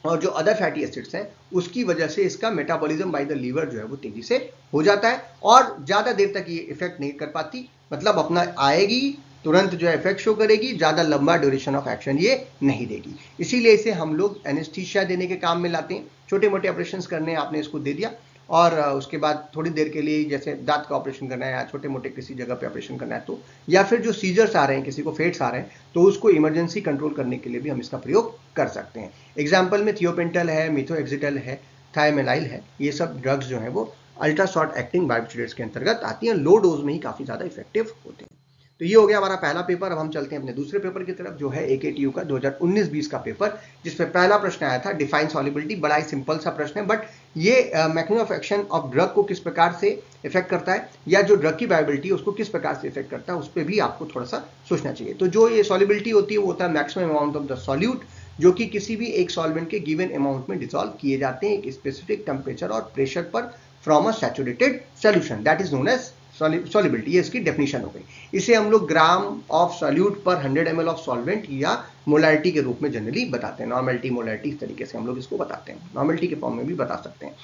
और जो अदर फैटी एसिड्स हैं उसकी वजह से इसका मेटाबॉलिज्म बाय द लीवर जो है वो तेजी से हो जाता है और ज्यादा देर तक ये इफेक्ट नहीं कर पाती, मतलब अपना आएगी तुरंत जो है इफेक्ट शो करेगी, ज्यादा लंबा ड्यूरेशन ऑफ एक्शन ये नहीं देगी। इसीलिए इसे हम लोग एनेस्थीसिया देने के काम में लाते हैं। छोटे मोटे ऑपरेशंस करने आपने इसको दे दिया और उसके बाद थोड़ी देर के लिए जैसे दांत का ऑपरेशन करना है या छोटे मोटे किसी जगह पे ऑपरेशन करना है तो, या फिर जो सीजर्स आ रहे हैं, किसी को फेट्स आ रहे हैं तो उसको इमरजेंसी कंट्रोल करने के लिए भी हम इसका प्रयोग कर सकते हैं। एग्जाम्पल में थियोपेंटल है, मिथोएक्सिटल है, थायमेलाइल है, ये सब ड्रग्स जो है वो अल्ट्रा शॉर्ट एक्टिंग बार्बिटरेट्स के अंतर्गत आती हैं, लो डोज में ही काफी ज्यादा इफेक्टिव होते हैं। तो ये हो गया हमारा पहला पेपर। अब हम चलते हैं अपने दूसरे पेपर की तरफ जो है AKTU का 2019-20 का पेपर, जिसमें पहला प्रश्न आया था डिफाइन सॉल्युबिलिटी। बड़ा ही सिंपल सा प्रश्न है, बट ये mechanism of action of drug को किस प्रकार से इफेक्ट करता है या जो ड्रग की वायबिलिटी है उसको किस प्रकार से इफेक्ट करता है उस पर भी आपको थोड़ा सा सोचना चाहिए। तो जो ये सॉल्युबिलिटी होती है वो होता है maximum amount of the solute, जो कि किसी भी एक सॉल्वेंट के गिवन अमाउंट में डिसॉल्व किए जाते हैं एक स्पेसिफिक टेम्परेचर और प्रेशर पर from a saturated solution, that is known as solubility. ये इसकी डेफिनेशन हो गई। इसे हम लोग ग्राम ऑफ सॉल्यूट पर 100 ml ऑफ सॉल्वेंट या मोलारिटी के रूप में जनरली बताते हैं। नॉर्मेलिटी, मोलारिटी, इस तरीके से हम लोग इसको बताते हैं। नॉर्मेलिटी के फॉर्म में भी बता सकते हैं।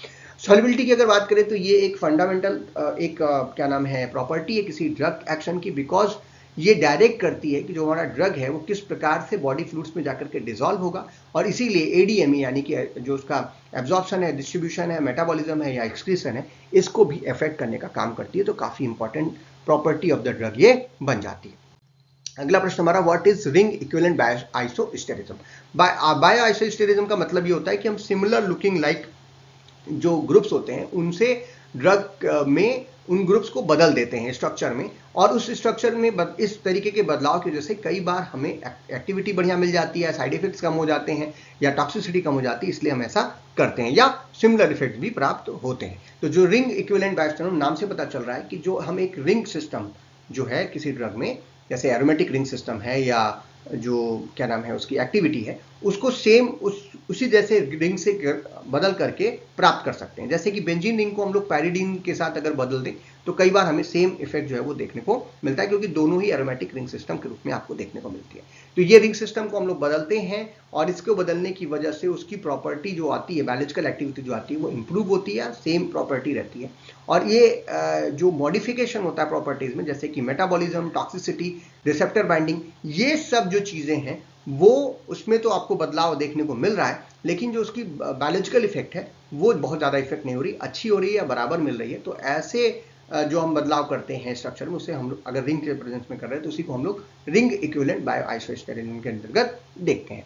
सॉल्युबिलिटी की अगर बात करें तो ये एक फंडामेंटल क्या नाम है प्रॉपर्टी है किसी ड्रग एक्शन की, बिकॉज ये डायरेक्ट करती है कि जो हमारा ड्रग है वो किस प्रकार से बॉडी फ्लूइड्स में जाकर के डिसॉल्व होगा, और इसीलिए ADME यानी कि जो उसका एब्जॉर्प्शन है, डिस्ट्रीब्यूशन है, मेटाबॉलिज्म है या एक्सक्रीशन है, इसको भी अफेक्ट करने का काम करती है। तो काफी important property of the drug ये बन जाती है। अगला प्रश्न हमारा, व्हाट इज रिंग इक्विवेलेंट बायोआइसोस्टेरिज्म। बायोआइसोस्टेरिज्म का मतलब ये होता है कि हम सिमिलर लुकिंग लाइक जो ग्रुप्स होते हैं उनसे ड्रग में उन ग्रुप्स को बदल देते हैं स्ट्रक्चर में, और उस स्ट्रक्चर में इस तरीके के बदलाव की वजह से कई बार हमें एक्टिविटी बढ़िया मिल जाती है, साइड इफेक्ट्स कम हो जाते हैं या टॉक्सिसिटी कम हो जाती है, इसलिए हम ऐसा करते हैं, या सिमिलर इफेक्ट भी प्राप्त होते हैं। तो जो रिंग इक्विवेलेंट बायोस्टेरिज्म नाम से पता चल रहा है कि जो हम एक रिंग सिस्टम जो है किसी ड्रग में, जैसे एरोमेटिक रिंग सिस्टम है या जो क्या नाम है उसकी एक्टिविटी है, उसको सेम उसी जैसे रिंग से बदल करके प्राप्त कर सकते हैं। जैसे कि बेंजीन रिंग को हम लोग पैरिडीन के साथ अगर बदल दें तो कई बार हमें सेम इफेक्ट जो है वो देखने को मिलता है, क्योंकि दोनों ही एरोमेटिक रिंग सिस्टम के रूप में आपको देखने को मिलती है। तो ये रिंग सिस्टम को हम लोग बदलते हैं और इसको बदलने की वजह से उसकी प्रॉपर्टी जो आती है, बायोलॉजिकल एक्टिविटी जो आती है वो इंप्रूव होती है, सेम प्रॉपर्टी रहती है। और ये जो मॉडिफिकेशन होता है प्रॉपर्टीज में, जैसे कि मेटाबॉलिज्म, टॉक्सिसिटी, रिसेप्टर बाइंडिंग, ये सब जो चीजें हैं वो उसमें तो आपको बदलाव देखने को मिल रहा है, लेकिन जो उसकी बायोलॉजिकल इफेक्ट है वो बहुत ज्यादा इफेक्ट नहीं हो रही, अच्छी हो रही है या बराबर मिल रही है। तो ऐसे जो हम बदलाव करते हैं स्ट्रक्चर में, उसे हम लोग अगर रिंग के प्रेजेंस में कर रहे हैं तो उसी को हम लोग रिंग इक्विवेलेंट बायोआइसोस्टेरिज्म के अंतर्गत देखते हैं।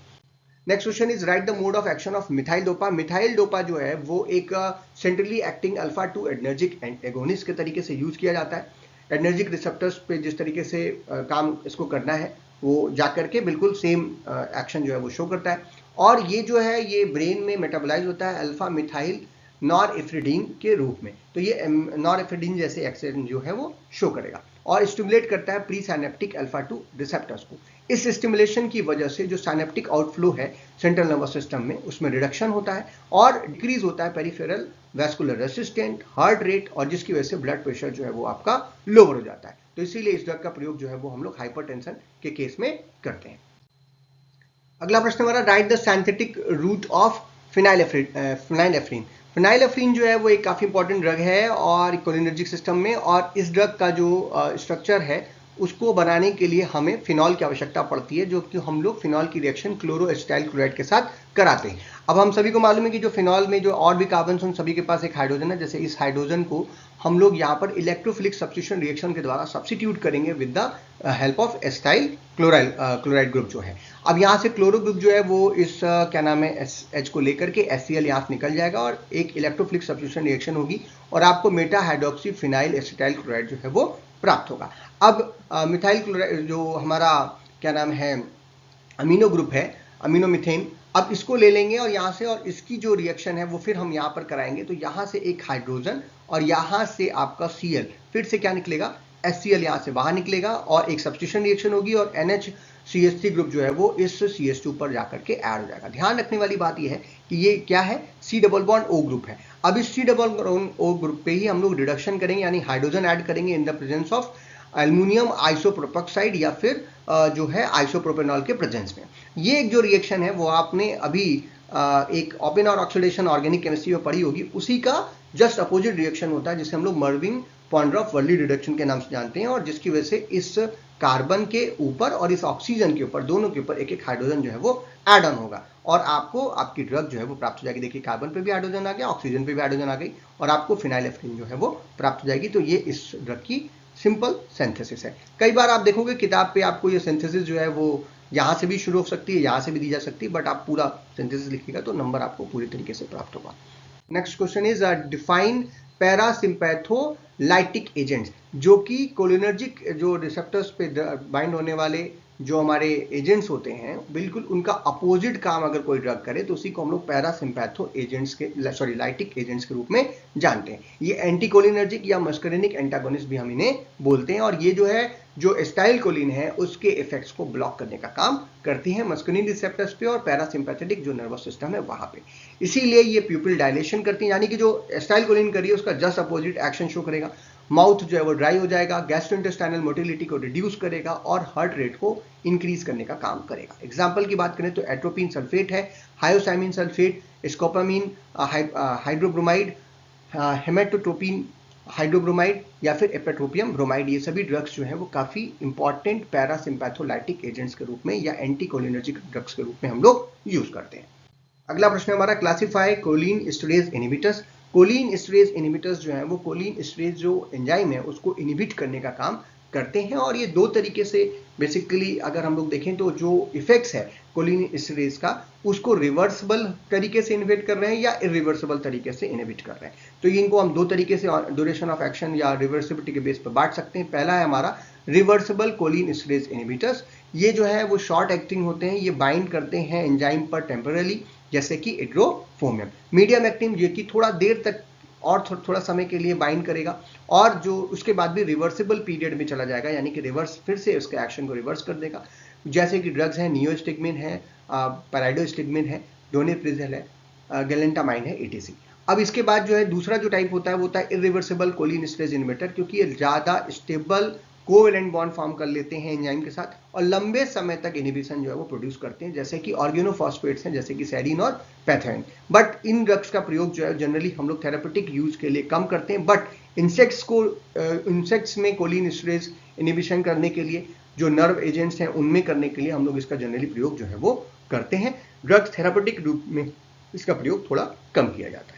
Next question is write the mode of action of methyl dopa. Methyl dopa जो है वो एक सेंट्रली एक्टिंग अल्फा 2 एडर्जिक एगोनिस्ट के तरीके से यूज किया जाता है। एडर्जिक रिसेप्टर्स पे जिस तरीके से काम इसको करना है वो जाकर के बिल्कुल सेम एक्शन जो है वो शो करता है, और ये जो है ये ब्रेन में मेटाबोलाइज होता है अल्फा मिथाइल नॉरएफ्रिडीन के रूप में। तो ये नॉरएफ्रिडीन जैसे एक्शन जो है वो शो करेगा और स्टिमुलेट करता है प्री साइनेप्टिक अल्फा 2 रिसेप्टर्स को। इस स्टिमुलेशन की वजह से जो साइनेप्टिक आउटफ्लो है सेंट्रल नर्वस सिस्टम में उसमें रिडक्शन होता है और डिक्रीज होता है peripheral vascular resistant, heart rate, और जिसकी वजह से ब्लड प्रेशर जो है वो आपका लोअर हो जाता है। तो इसीलिए इस ड्रग का प्रयोग जो है वो हम लोग हाइपरटेंशन के केस में करते हैं। अगला प्रश्न हमारा, write the synthetic route of phenylephrine. Phenylephrine जो है वो एक काफी इंपॉर्टेंट ड्रग है और कोलिनर्जिक सिस्टम में, और इस ड्रग का जो स्ट्रक्चर है उसको बनाने के लिए हमें फिनॉल की आवश्यकता पड़ती है, जो कि हम लोग फिनॉल की रिएक्शन क्लोरोएसिटाइल क्लोराइड के साथ कराते हैं। अब हम सभी को मालूम है कि जो फिनॉल में जो और भी कार्बन उन सभी के पास एक हाइड्रोजन है, जैसे इस हाइड्रोजन को हम लोग यहाँ पर इलेक्ट्रोफिलिक सब्स्टिट्यूशन रिएक्शन के द्वारा सब्स्टिट्यूट करेंगे with the help of acetyl chloride group जो है। अब यहाँ से क्लोरो ग्रुप जो है वो इस क्या नाम है H को लेकर के HCl यहाँ से निकल जाएगा और एक इलेक्ट्रोफिलिक सब्स्टिट्यूशन रिएक्शन होगी और आपको Meta hydroxy phenyl acetyl chloride जो है वो प्राप्त होगा। अब मिथाइल क्लोराइड जो हमारा क्या नाम है अमीनो ग्रुप है, अमीनो मिथेन, अब इसको ले लेंगे और यहाँ से, और इसकी जो रिएक्शन है वो फिर हम यहाँ पर कराएंगे। तो यहाँ से एक हाइड्रोजन और यहाँ से आपका Cl, फिर से क्या निकलेगा HCl यहाँ से बाहर निकलेगा और एक सब्स्टिट्यूशन रिएक्शन होगी और NH CH3 ग्रुप जो है वो इस CH2 पर जाकर के ऐड हो जाएगा। ध्यान रखने वाली बात यह है कि ये क्या है, C double bond O group है। अब इस C double bond O group पे ही हम लोग रिडक्शन करेंगे, यानी हाइड्रोजन ऐड करेंगे in the presence of aluminium isopropoxide या फिर जो है आइसोप्रोपेनॉल के प्रेजेंस में। ये एक जो रिएक्शन है वो आपने अभी एक ओपन और ऑक्सीडेशन ऑर्गेनिक केमिस्ट्री में पढ़ी होगी, उसी का जस्ट अपोजिट रिएक्शन होता है जिसे हम लोग मर्विन पॉन्ड्रॉफ वर्ली रिडक्शन के नाम से जानते हैं, और जिसकी वजह से इस कार्बन के ऊपर और इस ऑक्सीजन के ऊपर, दोनों के ऊपर एक एक हाइड्रोजन जो है वो एड ऑन होगा और आपको आपकी ड्रग जो है वो प्राप्त हो जाएगी। देखिए कार्बन पे भी हाइड्रोजन आ गया, ऑक्सीजन पे भी हाइड्रोजन आ गई और आपको फिनाइलेफ्थलीन जो है वो प्राप्त हो जाएगी। तो ये इस ड्रग की सिंपल सिंथेसिस है। कई बार आप देखोगे किताब पे आपको ये सिंथेसिस जो है वो यहाँ से भी शुरू हो सकती है, यहाँ से भी दी जा सकती है, बट आप पूरा सिंथेसिस लिखिएगा तो नंबर आपको पूरी तरीके से प्राप्त होगा। Next question is define parasympatholytic agents, जो कि कोलिनर्जिक जो रिसेप्टर्स पे बाइंड होने वाले जो हमारे एजेंट्स होते हैं, बिल्कुल उनका अपोजिट काम अगर कोई ड्रग करे तो उसी को हम लोग पैरासिम्पैथो एजेंट्स के लाइटिक एजेंट्स के रूप में जानते हैं। ये एंटीकोलिनर्जिक या मस्करिनिक एंटागोनिस्ट भी हम इन्हें बोलते हैं, और ये जो है जो एसिटाइलकोलिन है उसके इफेक्ट्स को ब्लॉक करने का काम करती है मस्करिन रिसेप्टर्स पे और पैरासिम्पैथेटिक जो नर्वस सिस्टम है वहां पे। इसीलिए ये प्यूपिल डायलेशन करती है, यानी कि जो एसिटाइलकोलिन करिए उसका जस्ट अपोजिट एक्शन शो करेगा। माउथ जो है वो ड्राई हो जाएगा, गैस्ट्रोइंटेस्टाइनल मोटिलिटी को रिड्यूस करेगा और हार्ट रेट को इंक्रीज करने का काम करेगा। एग्जाम्पल की बात करें तो एट्रोपिन सल्फेट है, हायोसाइमिन सल्फेट, स्कोपामीन हाइड्रोब्रोमाइड, हेमेटोट्रोपिन हाइड्रोब्रोमाइड या फिर एपेट्रोपियम ब्रोमाइड, ये सभी ड्रग्स जो है वो काफी इंपॉर्टेंट पैरासिम्पैथोलाइटिक एजेंट्स के रूप में या एंटीकोलिनर्जिक ड्रग्स के रूप में हम लोग यूज करते हैं। अगला प्रश्न हमारा, classify choline esterase inhibitors. Choline esterase inhibitors जो है वो कोलिन एस्टरेज जो एंजाइम है उसको इनहिबिट करने का काम करते हैं, और ये दो तरीके से बेसिकली अगर हम लोग देखें तो जो इफेक्ट्स है कोलिन एस्टरेज का उसको रिवर्सिबल तरीके से इनहिबिट कर रहे हैं या इरिवर्सिबल तरीके से इनहिबिट कर रहे हैं। तो इनको हम दो तरीके से ड्यूरेशन ऑफ एक्शन या रिवर्सिबिलिटी के बेस पर बांट सकते हैं। पहला है हमारा रिवर्सिबल कोलिन एस्टरेज इनहिबिटर्स। ये जो है वो शॉर्ट एक्टिंग होते हैं, ये बाइंड करते हैं एंजाइम पर टेम्पररी, जैसे कि एड्रोफोमियम। मीडियम एक्टिंग जो कि थोड़ा देर तक और थोड़ा समय के लिए बाइंड करेगा और जो उसके बाद भी रिवर्सिबल पीरियड में चला जाएगा, यानी कि रिवर्स फिर से उसके एक्शन को रिवर्स कर देगा, जैसे कि ड्रग्स हैं नियोस्टिगमिन है, पैराइडोस्टिगमिन है, डोनेफ्रिजल है, गैलेंटामाइन है, etc। अब इसके बाद जो है दूसरा जो टाइप होता है वो होता है इरिवर्सिबल कोलिन एस्टरेज इनहिबिटर, क्योंकि ये ज्यादा स्टेबल कोवेलेंट बॉन्ड फॉर्म कर लेते हैं एंजाइम के साथ और लंबे समय तक इनहिबिशन जो है वो प्रोड्यूस करते हैं, जैसे कि ऑर्गेनोफॉस्फेट्स हैं, जैसे कि सेरीन और पैथोइन। बट इन ड्रग्स का प्रयोग जो है जनरली हम लोग थेरेपेटिक यूज के लिए कम करते हैं, बट इंसेक्ट्स में कोलिन एस्टरेज इनहिबिशन करने के लिए जो नर्व एजेंट्स हैं उनमें करने के लिए हम लोग इसका जनरली प्रयोग जो है वो करते हैं। ड्रग्स थेरेपेटिक रूप में इसका प्रयोग थोड़ा कम किया जाता है।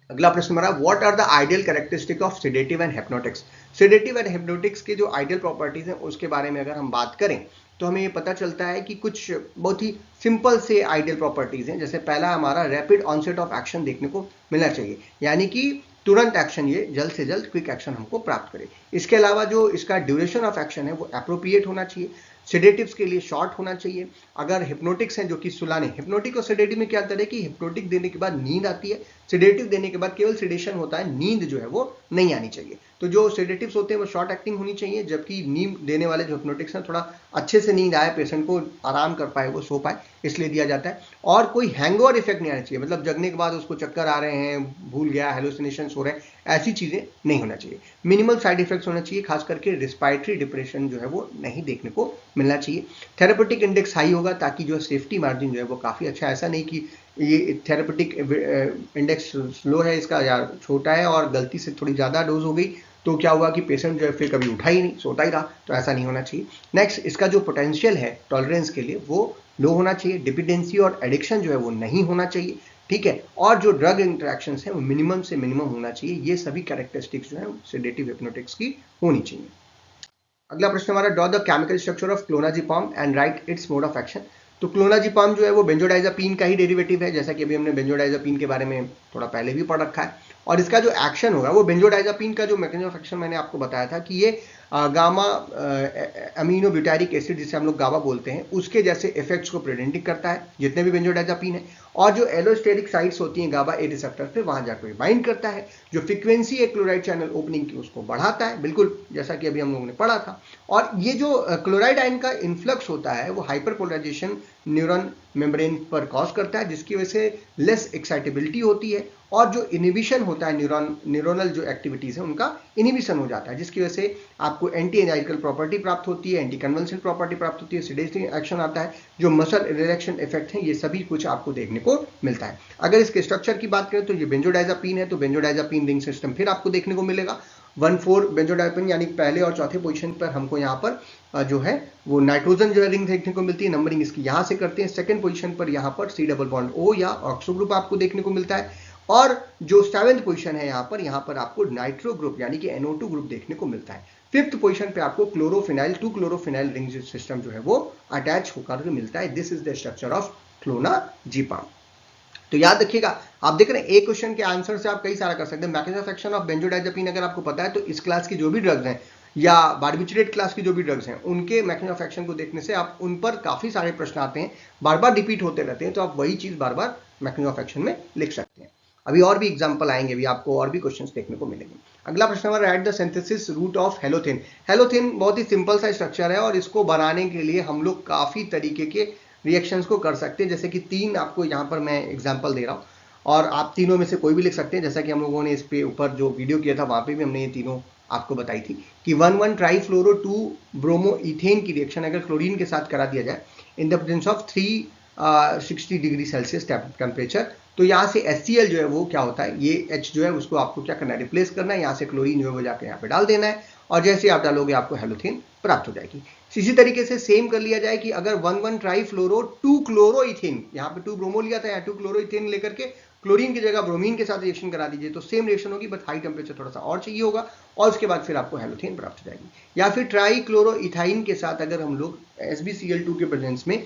अगला प्रश्न हमारा, what are the ideal characteristic of sedative and hypnotics. Sedative and hypnotics के जो आइडियल प्रॉपर्टीज हैं उसके बारे में अगर हम बात करें तो हमें ये पता चलता है कि कुछ बहुत ही सिंपल से आइडियल प्रॉपर्टीज हैं। जैसे पहला हमारा रैपिड ऑनसेट ऑफ एक्शन देखने को मिलना चाहिए, यानी कि तुरंत एक्शन, ये जल्द से जल्द क्विक एक्शन हमको प्राप्त करे। इसके अलावा जो इसका ड्यूरेशन ऑफ एक्शन है वो एप्रोप्रिएट होना चाहिए। सेडेटिव्स के लिए शॉर्ट होना चाहिए। अगर हिप्नोटिक्स हैं जो कि सुलाने, हिप्नोटिक और सेडेटिव में क्या अंतर है कि हिप्नोटिक देने के बाद नींद आती है, सेडेटिव देने के बाद केवल सेडेशन होता है, नींद जो है वो नहीं आनी चाहिए। तो जो सेडेटिव्स होते हैं वो शॉर्ट एक्टिंग होनी चाहिए, जबकि नींद देने वाले जो हिप्नोटिक्स हैं थोड़ा अच्छे से नींद आए, पेशेंट को आराम कर पाए, वो सो पाए, इसलिए दिया जाता है। और कोई हैंगओवर इफेक्ट नहीं आना चाहिए, मतलब जगने के बाद उसको चक्कर आ रहे हैं, भूल गया, हेलुसिनेशन हो रहे हैं, ऐसी चीजें नहीं होना चाहिए। मिनिमल साइड इफेक्ट्स होना चाहिए, खास करके रिस्पायरेटरी डिप्रेशन जो है वो नहीं देखने को मिलना चाहिए। थेरेपेटिक इंडेक्स हाई होगा ताकि जो सेफ्टी मार्जिन जो है वो काफी अच्छा, ऐसा नहीं कि ये थेरेपेटिक इंडेक्स स्लो है इसका या छोटा है और गलती से थोड़ी ज्यादा डोज हो गई तो क्या हुआ कि पेशेंट जो है फिर कभी उठा ही नहीं, सोता ही रहा, तो ऐसा नहीं होना चाहिए। नेक्स्ट, इसका जो पोटेंशियल है टॉलरेंस के लिए वो लो होना चाहिए। डिपेंडेंसी और एडिक्शन जो है वो नहीं होना चाहिए, ठीक है। और जो ड्रग इंटरेक्शंस है वो मिनिमम से मिनिमम होना चाहिए। ये सभी कैरेक्टरिस्टिक्स जो है सेडेटिव हिप्नोटिक्स की होनी चाहिए। अगला प्रश्न हमारा, draw the chemical structure of clonazepam and right it's mode of action. तो क्लोनाजिपाम जो है वो बेंजोडाइजापीन का ही डेरिवेटिव है, जैसा कि अभी हमने बेंजोडाइजापीन के बारे में थोड़ा पहले भी पढ़ रखा है। और इसका जो एक्शन होगा वो बेंजोडाइजापीन का जो मैकेनिज्म ऑफ एक्शन मैंने आपको बताया था कि ये गामा अमीनो ब्यूटारिक एसिड जिसे हम लोग गाबा बोलते हैं उसके जैसे इफेक्ट्स को प्रेजेंटिंग करता है जितने भी बेंजोडाइजापीन है, और जो एलोस्टेरिक साइट्स होती हैं गाबा ए रिसेप्टर पे वहां जाकर बाइंड करता है, जो फ्रीक्वेंसी है क्लोराइड चैनल ओपनिंग की उसको बढ़ाता है, बिल्कुल जैसा कि अभी हम लोगों ने पढ़ा था। और ये जो क्लोराइड आयन का इन्फ्लक्स होता है वो हाइपरपोलराइजेशन न्यूरॉन मेम्ब्रेन पर कॉज करता है, जिसकी वजह से लेस एक्साइटेबिलिटी होती है, और जो इनिबिशन होता है न्यूरोनल जो एक्टिविटीज है उनका इनिबिशन हो जाता है, जिसकी वजह से आपको एंटी एंजाइटिकल प्रॉपर्टी प्राप्त होती है, एंटी कन्वल्सेंट प्रॉपर्टी प्राप्त होती है, सेडेटिव एक्शन आता है, जो मसल रिलैक्सेशन इफेक्ट है, ये सभी कुछ आपको देखने को मिलता है। अगर इसके स्ट्रक्चर की बात करें तो ये बेंजोडाइजापीन है, तो बेंजोडाइजापीन रिंग सिस्टम फिर आपको देखने को मिलेगा। 1,4 बेंजोडाइजापीन यानी पहले और चौथे पोजीशन पर हमको यहाँ पर जो है वो नाइट्रोजन जो है रिंग देखने को मिलती है, नंबरिंग इसकी यहाँ से करते हैं। सेकंड पोजीशन पर यहाँ पर C डबल बॉन्ड O या ऑक्सो ग्रुप आपको देखने को मिलता है, और जो 7th पोजीशन है यहाँ पर आपको नाइट्रो ग्रुप यानी कि NO2 ग्रुप देखने को मिलता है। 5th पोजीशन पे आपको क्लोरोफिनाइल 2 क्लोरोफिनाइल रिंग सिस्टम जो है वो अटैच होकर मिलता है। This is the structure of क्लोनाजीपाम। तो याद रखिएगा, आप देख रहे हैं एक क्वेश्चन के आंसर से आप कई सारा कर सकते हैं। मैकेनिज्म ऑफ एक्शन ऑफ बेंजोडाइजापीन अगर आपको पता है तो इस क्लास की जो भी ड्रग्स हैं या बारबिचरेट क्लास की जो भी ड्रग्स हैं उनके मैकेनिज्म ऑफ एक्शन को देखने से आप उन पर काफी सारे प्रश्न आते हैं, बार बार रिपीट होते रहते हैं, तो आप वही चीज बार बार मैकेनिज्म ऑफ एक्शन में लिख सकते हैं। अभी और भी एग्जांपल आएंगे, अभी आपको और भी क्वेश्चंस देखने को मिलेंगे। अगला प्रश्न हमारा, write the synthesis route of halothane. Halothane बहुत ही सिंपल सा स्ट्रक्चर है और इसको बनाने के लिए हम लोग काफी तरीके के रिएक्शंस को कर सकते हैं, जैसे कि 3 आपको यहाँ पर मैं एग्जाम्पल दे रहा हूँ और आप तीनों में से कोई भी लिख सकते हैं। जैसा कि हम लोगों ने इस पे ऊपर जो वीडियो किया था वहां पे भी हमने ये तीनों आपको बताई थी कि 1,1 ट्राईफ्लोरो 2 ब्रोमो इथेन की रिएक्शन अगर क्लोरीन के साथ करा दिया जाए इन the presence of 360 degree Celsius temperature, तो यहाँ से HCl जो है वो क्या होता है, ये H जो है उसको आपको क्या करना है, रिप्लेस करना है, यहाँ से क्लोरीन जो है वो जाकर यहाँ पे डाल देना है, और जैसे आप डालोगे आपको हेलोथिन प्राप्त हो जाएगी। इसी तरीके से सेम कर लिया जाए कि अगर 1,1 ट्राईफ्लोरो 2 क्लोरोइथेन, यहाँ पे 2 ब्रोमो लिया था, यहाँ 2 क्लोरोइथेन लेकर के क्लोरीन की जगह ब्रोमीन के साथ रिएक्शन करा दीजिए, तो सेम रिएक्शन होगी, बट हाई टेम्परेचर थोड़ा सा और चाहिए होगा, और उसके बाद फिर आपको हेलोथिन प्राप्त हो जाएगी। या फिर ट्राईक्लोरोइथाइन के साथ अगर हम लोग SbCl2 के प्रेजेंस में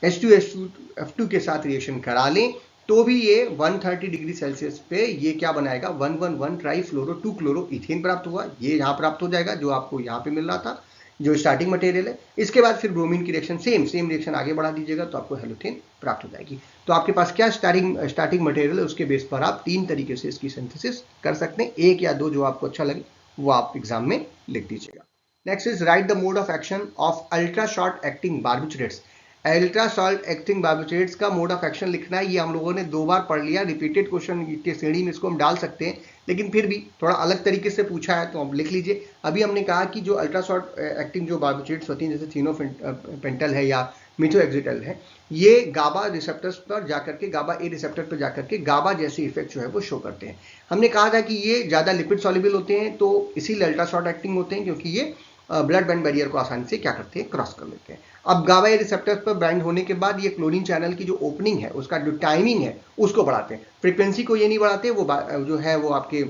H2SO2F2 के साथ रिएक्शन करा लें तो भी ये 130 डिग्री सेल्सियस पे ये क्या बनाएगा, 1,1,1 ट्राईफ्लोरो 2 क्लोरोइथेन प्राप्त हुआ, ये यहाँ प्राप्त हो जाएगा जो आपको यहाँ पे मिल रहा था जो स्टार्टिंग मटेरियल है। इसके बाद फिर ब्रोमीन की रिएक्शन सेम रिएक्शन आगे बढ़ा दीजिएगा तो आपको हेलोथिन प्राप्त हो जाएगी। तो आपके पास क्या स्टार्टिंग मटेरियल है उसके बेस पर आप 3 तरीके से इसकी सिंथेसिस कर सकते हैं, 1 या 2 जो आपको अच्छा लगे वो आप एग्जाम में लिख दीजिएगा। Next is write the mode of action of ultra short acting barbiturates. Ultra short acting barbiturates का मोड ऑफ एक्शन लिखना है, ये हम लोगों ने 2 बार पढ़ लिया, रिपीटेड क्वेश्चन की श्रेणी में इसको हम डाल सकते हैं, लेकिन फिर भी थोड़ा अलग तरीके से पूछा है तो आप लिख लीजिए। अभी हमने कहा कि जो अल्ट्रा शॉर्ट एक्टिंग जो बार्बिट्रेट्स होती हैं जैसे थियोनोपेंटल है या मिथोएक्सिटल है, ये गाबा रिसेप्टर्स पर जाकर के, गाबा ए रिसेप्टर पर जाकर के गाबा जैसे इफेक्ट जो है वो शो करते हैं। हमने कहा था कि ये ज्यादा लिपिड सॉल्युबल होते हैं तो इसीलिए अल्ट्रा शॉर्ट एक्टिंग होते हैं, क्योंकि ये ब्लड ब्रेन बैरियर को आसानी से क्या करते हैं, क्रॉस कर लेते हैं। अब गाबा ए रिसेप्टर्स पर बाइंड होने के बाद ये क्लोरीन चैनल की जो ओपनिंग है उसका जो टाइमिंग है उसको बढ़ाते हैं, फ्रीक्वेंसी को ये नहीं बढ़ाते, वो जो है वो आपके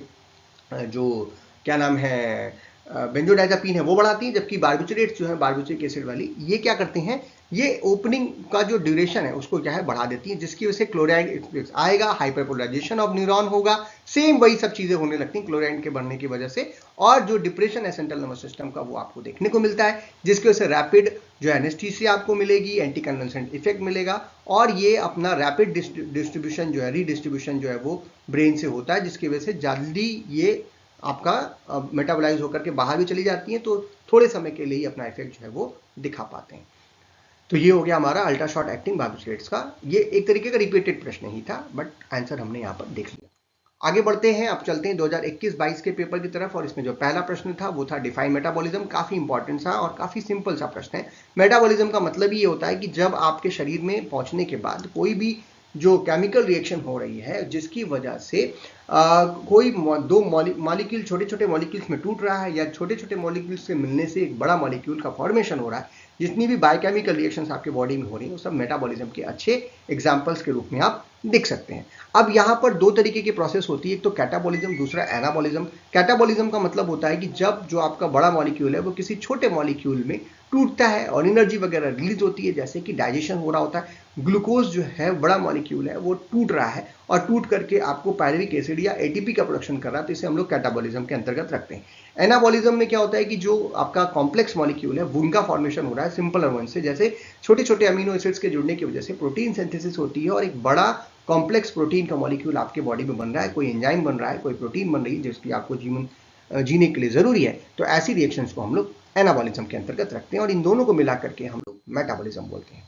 जो क्या नाम है बेंजोडाइजापीन है वो बढ़ाती है, जबकि बार्बिट्रेट्स जो है बार्बिट्रिक एसिड वाली ये क्या करते हैं, ये ओपनिंग का जो ड्यूरेशन है उसको क्या है बढ़ा देती है, जिसकी वजह से क्लोराइड आएगा, हाइपरपोलराइजेशन ऑफ न्यूरॉन होगा, सेम वही सब चीजें होने लगती हैं क्लोराइड के बढ़ने की वजह से, और जो डिप्रेशन है सेंट्रल नर्वस सिस्टम का वो आपको देखने को मिलता है, जिसकी वजह से रैपिड जो एनेस्थीसिया आपको मिलेगी, एंटी कन्वल्सेंट इफेक्ट मिलेगा, और ये अपना रैपिड डिस्ट्रीब्यूशन जो है रीडिस्ट्रीब्यूशन जो है वो ब्रेन से होता है, जिसकी वजह से जल्दी ये आपका मेटाबोलाइज होकर के बाहर भी चली जाती हैं, तो थोड़े समय के लिए ही अपना इफेक्ट जो है वो दिखा पाते हैं। तो ये हो गया हमारा अल्ट्रा शॉर्ट एक्टिंग बार्बिट्रेट्स का, ये एक तरीके का रिपीटेड प्रश्न ही था, बट आंसर हमने यहाँ पर देख लिया। आगे बढ़ते हैं, अब चलते हैं 2021-22 के पेपर की तरफ, और इसमें जो पहला प्रश्न था वो था डिफाइन मेटाबॉलिज्म। काफी इंपॉर्टेंट सा और काफी सिंपल सा प्रश्न है। मेटाबॉलिज्म का मतलब ये होता है कि जब आपके शरीर में पहुंचने के बाद कोई भी जो केमिकल रिएक्शन हो रही है जिसकी वजह से कोई 2 मॉलिक्यूल छोटे छोटे मॉलिक्यूल्स में टूट रहा है, या छोटे छोटे मॉलिक्यूल्स से मिलने से एक बड़ा मॉलिक्यूल का फॉर्मेशन हो रहा है, जितनी भी बायोकेमिकल रिएक्शंस आपके बॉडी में हो रही हैं वो सब मेटाबॉलिज्म के अच्छे एग्जांपल्स के रूप में आप देख सकते हैं। अब यहाँ पर 2 तरीके की प्रोसेस होती है, एक तो कैटाबॉलिज्म, दूसरा एनाबॉलिज्म। कैटाबॉलिज्म का मतलब होता है कि जब जो आपका बड़ा मॉलिक्यूल है वो किसी छोटे मॉलिक्यूल में टूटता है और एनर्जी वगैरह रिलीज होती है, जैसे कि डाइजेशन हो रहा होता है। ग्लूकोज जो है बड़ा मॉलिक्यूल है, वो टूट रहा है और टूट करके आपको पायरुविक एसिड या एटीपी का प्रोडक्शन कर रहा है, तो इसे हम लोग कैटाबॉलिज्म के अंतर्गत रखते हैं। एनाबॉलिज्म में क्या होता है कि जो आपका कॉम्प्लेक्स मॉलिक्यूल है उनका फॉर्मेशन हो रहा है सिंपल अमोन से, जैसे छोटे छोटे अमीनो एसिड्स के जुड़ने की वजह से प्रोटीन सिंथेसिस होती है और एक बड़ा कॉम्प्लेक्स प्रोटीन का मॉलिक्यूल आपके बॉडी में बन रहा है, कोई एंजाइम बन रहा है, कोई प्रोटीन बन रही है जिसकी आपको जीने के लिए जरूरी है। तो ऐसी रिएक्शंस को हम लोग एनाबॉलिज्म के अंतर्गत रखते हैं और इन दोनों को मिला करके हम लोग मेटाबॉलिज्म बोलते हैं।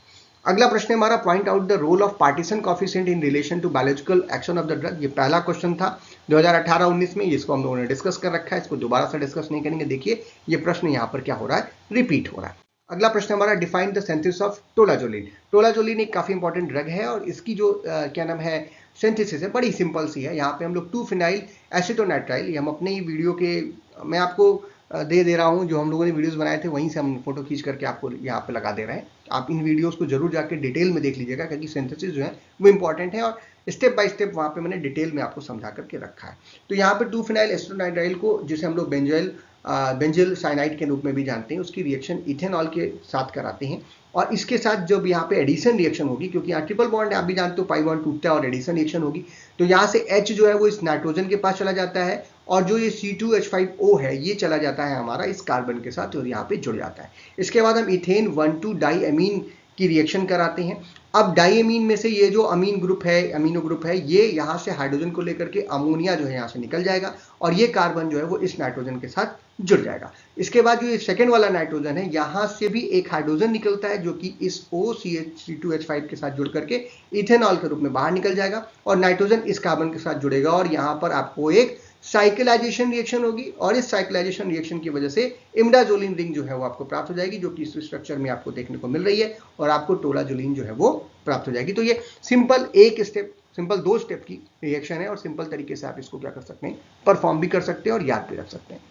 अगला प्रश्न है हमारा, point out the role of partition coefficient in relation to biological action of the drug. ये पहला क्वेश्चन था 2018-19 में, जिसको हम लोगों ने डिस्कस कर रखा है, इसको दोबारा से डिस्कस नहीं करेंगे। देखिए ये प्रश्न यहाँ पर क्या हो रहा है, रिपीट हो रहा है। अगला प्रश्न हमारा, डिफाइन द सिंथेसिस ऑफ टोलाजोलिन। टोलाजोलिन एक काफी इंपॉर्टेंट ड्रग है और इसकी जो क्या नाम है सिंथेसिस है बड़ी सिंपल सी है। यहाँ पे हम लोग 2-फेनाइल एसीटोनाइट्राइल, ये हम अपने ही वीडियो के मैं आपको दे रहा हूँ, जो हम लोगों ने वीडियोस बनाए थे वहीं से हम फोटो खींच करके आपको यहाँ पे लगा दे रहे हैं। आप इन वीडियोस को जरूर जाके डिटेल में देख लीजिएगा, क्योंकि सिंथेसिस जो है वो इंपॉर्टेंट है और स्टेप बाय स्टेप वहाँ पे मैंने डिटेल में आपको समझा करके रखा है। तो यहाँ पे 2-फेनाइल एसीटोनाइट्राइल को, जिसे हम लोग बेंजल साइनाइड के रूप में भी जानते हैं, उसकी रिएक्शन इथेनॉल के साथ कराते हैं और इसके साथ जब यहाँ पे एडिशन रिएक्शन होगी, क्योंकि यहाँ ट्रिपल बॉन्ड है, आप भी जानते हो, पाई बॉन्ड टूटता है और एडिशन रिएक्शन होगी, तो यहाँ से H जो है वो इस नाइट्रोजन के पास चला जाता है और जो ये C2H5O है ये चला जाता है हमारा इस कार्बन के साथ और यहाँ पे जुड़ जाता है। इसके बाद हम इथेन 1,2-डाईएमीन की रिएक्शन कराते हैं। अब डाईएमीन में से ये जो अमीनो ग्रुप है, ये यहाँ से हाइड्रोजन को लेकर के अमोनिया जो है यहाँ से निकल जाएगा और ये कार्बन जो है वो इस नाइट्रोजन के साथ जुड़ जाएगा। इसके बाद जो ये सेकेंड वाला नाइट्रोजन है, यहाँ से भी एक हाइड्रोजन निकलता है जो कि इस OCH2H5 के साथ जुड़ करके इथेनॉल के रूप में बाहर निकल जाएगा और नाइट्रोजन इस कार्बन के साथ जुड़ेगा और यहाँ पर आपको एक साइक्लाइजेशन रिएक्शन होगी और इस साइक्लाइजेशन रिएक्शन की वजह से इमिडाजोलिन रिंग जो है वो आपको प्राप्त हो जाएगी, जो कि इस स्ट्रक्चर में आपको देखने को मिल रही है और आपको टोलाजोलिन जो है वो प्राप्त हो जाएगी। तो ये सिंपल 2 स्टेप की रिएक्शन है और सिंपल तरीके से आप इसको क्या कर सकते हैं, परफॉर्म भी कर सकते हैं और याद भी रख सकते हैं।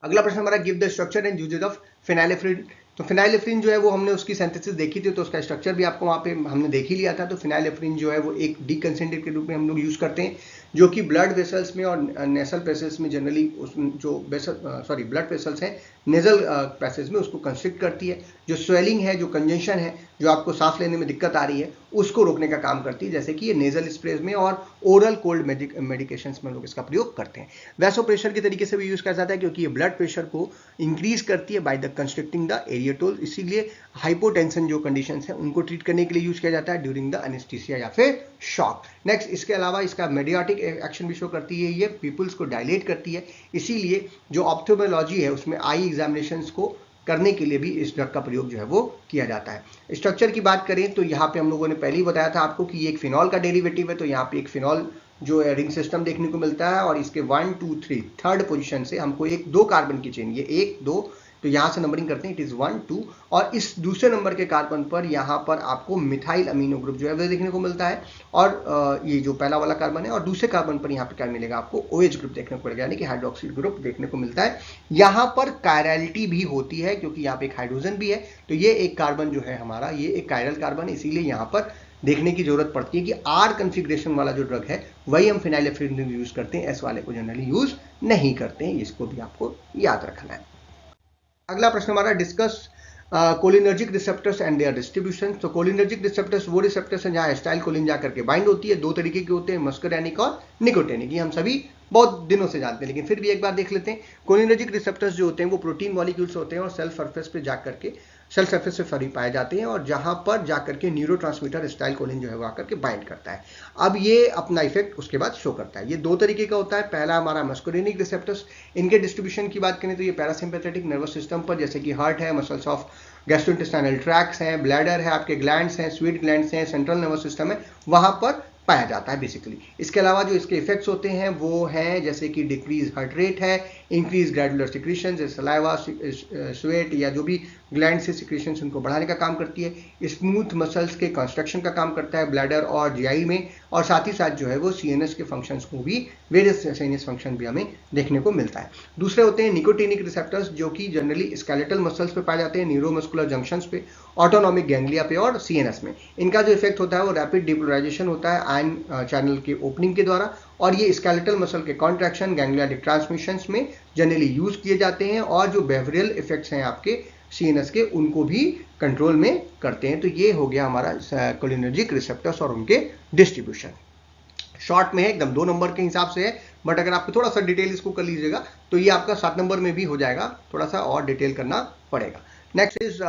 अगला प्रश्न हमारा, give the structure and uses of phenylephrine. तो फेनाइलेफ्रिन जो है वो हमने उसकी सिंथेसिस देखी थी, तो उसका स्ट्रक्चर भी आपको वहाँ पे हमने देख ही लिया था। तो फेनाइलेफ्रिन जो है वो एक डीकंसेंट्रेट के रूप में हम लोग यूज करते हैं, जो कि ब्लड वेसल्स में और नेसल पैसेज में जनरली जो ब्लड वेसल्स हैं नेजल पैसेज में उसको कंस्ट्रिक्ट करती है। जो स्वेलिंग है, जो कंजेंशन है, जो आपको सांस लेने में दिक्कत आ रही है, उसको रोकने का काम करती है, जैसे कि ये नेजल स्प्रेज में और ओरल कोल्ड मेडिकेशंस में लोग इसका प्रयोग करते हैं। वैसो प्रेशर के तरीके से भी यूज किया जाता है, क्योंकि ये ब्लड प्रेशर को इंक्रीज करती है बाय द कंस्ट्रिक्टिंग द एरिएटोल, इसीलिए हाइपोटेंशन जो कंडीशंस हैं उनको ट्रीट करने के लिए यूज किया जाता है ड्यूरिंग द एनेस्थीसिया या फिर शॉक। नेक्स्ट, इसके अलावा इसका मेडियाटिक एक्शन भी शो करती है, ये पीपल्स को डायलेट करती है, इसीलिए जो ऑप्थेल्मोलॉजी है उसमें आई एग्जामिनेशंस को करने के लिए भी इस ड्रग का प्रयोग जो है वो किया जाता है। स्ट्रक्चर की बात करें तो यहाँ पे हम लोगों ने पहले ही बताया था आपको कि ये एक फिनॉल का डेरिवेटिव है, तो यहाँ पे एक फिनॉल जो है रिंग सिस्टम देखने को मिलता है और इसके 1, 2, 3 थर्ड पोजीशन से हमको 1-2 कार्बन की चेन, ये 1-2, तो यहाँ से नंबरिंग करते हैं, इट इज 1, 2 और इस दूसरे नंबर के कार्बन पर यहाँ पर आपको मिथाइल अमीनो ग्रुप जो है वो देखने को मिलता है और ये जो पहला वाला कार्बन है और दूसरे कार्बन पर यहाँ पर क्या मिलेगा आपको, OH ग्रुप देखने को मिलेगा, यानी कि हाइड्रोक्सिल ग्रुप देखने को मिलता है। यहाँ पर कायरलिटी भी होती है क्योंकि यहाँ पे एक हाइड्रोजन भी है, तो ये एक कार्बन जो है हमारा, ये एक कायरल कार्बन है, इसीलिए यहाँ पर देखने की जरूरत पड़ती है कि R कॉन्फ़िगरेशन वाला जो ड्रग है वही हम फेनाइलेफ्रिन यूज करते हैं, S वाले को जनरली यूज नहीं करते हैं, इसको भी आपको याद रखना है। अगला प्रश्न हमारा, discuss cholinergic receptors and there distribution. तो कोलिनर्जिक रिसेप्टर्स वो रिसेप्टर्स हैं जहां एस्टाइल कोलिन जाकर के बाइंड होती है। 2 तरीके के होते हैं, मस्करैनिक और निकोटेनिक, ये हम सभी बहुत दिनों से जानते हैं, लेकिन फिर भी एक बार देख लेते हैं। कोलिनर्जिक रिसेप्टर्स जो होते हैं वो प्रोटीन मॉलिक्यूल्स होते हैं और सेल सरफेस पे जाकर के पाए जाते हैं और जहां पर जाकर के न्यूरोट्रांसमीटर एस्टाइल कोलिन जो है वो आकर के बाइंड करता है। अब ये अपना इफेक्ट उसके बाद शो करता है। ये 2 तरीके का होता है। पहला हमारा मस्कुलिनिक रिसेप्टर्स, इनके डिस्ट्रीब्यूशन की बात करें तो ये पैरासिम्पैथेटिक नर्वस सिस्टम पर, जैसे कि हार्ट है, मसल्स ऑफ गैस्ट्रोइंटेस्टाइनल ट्रैक्ट्स हैं, ब्लैडर है, आपके ग्लैंड्स हैं, स्वीट ग्लैंड्स हैं, सेंट्रल नर्वस सिस्टम है, वहां पर पाया जाता है बेसिकली। इसके अलावा जो इसके इफेक्ट्स होते हैं वो हैं जैसे कि डिक्रीज हार्ट रेट है, इंक्रीज ग्लैंडुलर सिक्रीशन, जैसे सलाइवा, स्वेट या जो भी ग्लैंड से सिक्रीशन उनको बढ़ाने का काम करती है। स्मूथ मसल्स के कंस्ट्रक्शन का काम करता है ब्लैडर और जीआई में, और साथ ही साथ जो है वो सीएनएस के फंक्शंस को भी, वेरियस सीएनएस फंक्शन भी हमें देखने को मिलता है। दूसरे होते हैं निकोटिनिक रिसेप्टर्स, जो कि जनरली स्केलेटल मसल्स पे पाए जाते हैं, न्यूरोमस्कुलर जंक्शंस पे, ऑटोनॉमिक गैंग्लिया पे और सीएनएस में। इनका जो इफेक्ट होता है वो रैपिड डिपोलराइजेशन होता है आयन चैनल के ओपनिंग के द्वारा, और ये स्केलेटल मसल के कॉन्ट्रैक्शन, गैंग्लियाटिक ट्रांसमिशंस में जनरली यूज किए जाते हैं। और जो बिहेवियरल इफेक्ट्स हैं आपके CNS के, उनको भी कंट्रोल में करते हैं। तो ये हो गया हमारा कोलिनर्जिक रिसेप्टर्स और उनके डिस्ट्रीब्यूशन। शॉर्ट में है एकदम 2 नंबर के हिसाब से है, बट अगर आपको थोड़ा सा डिटेल इसको कर लीजिएगा तो ये आपका 7 नंबर में भी हो जाएगा, थोड़ा सा और डिटेल करना पड़ेगा। Next is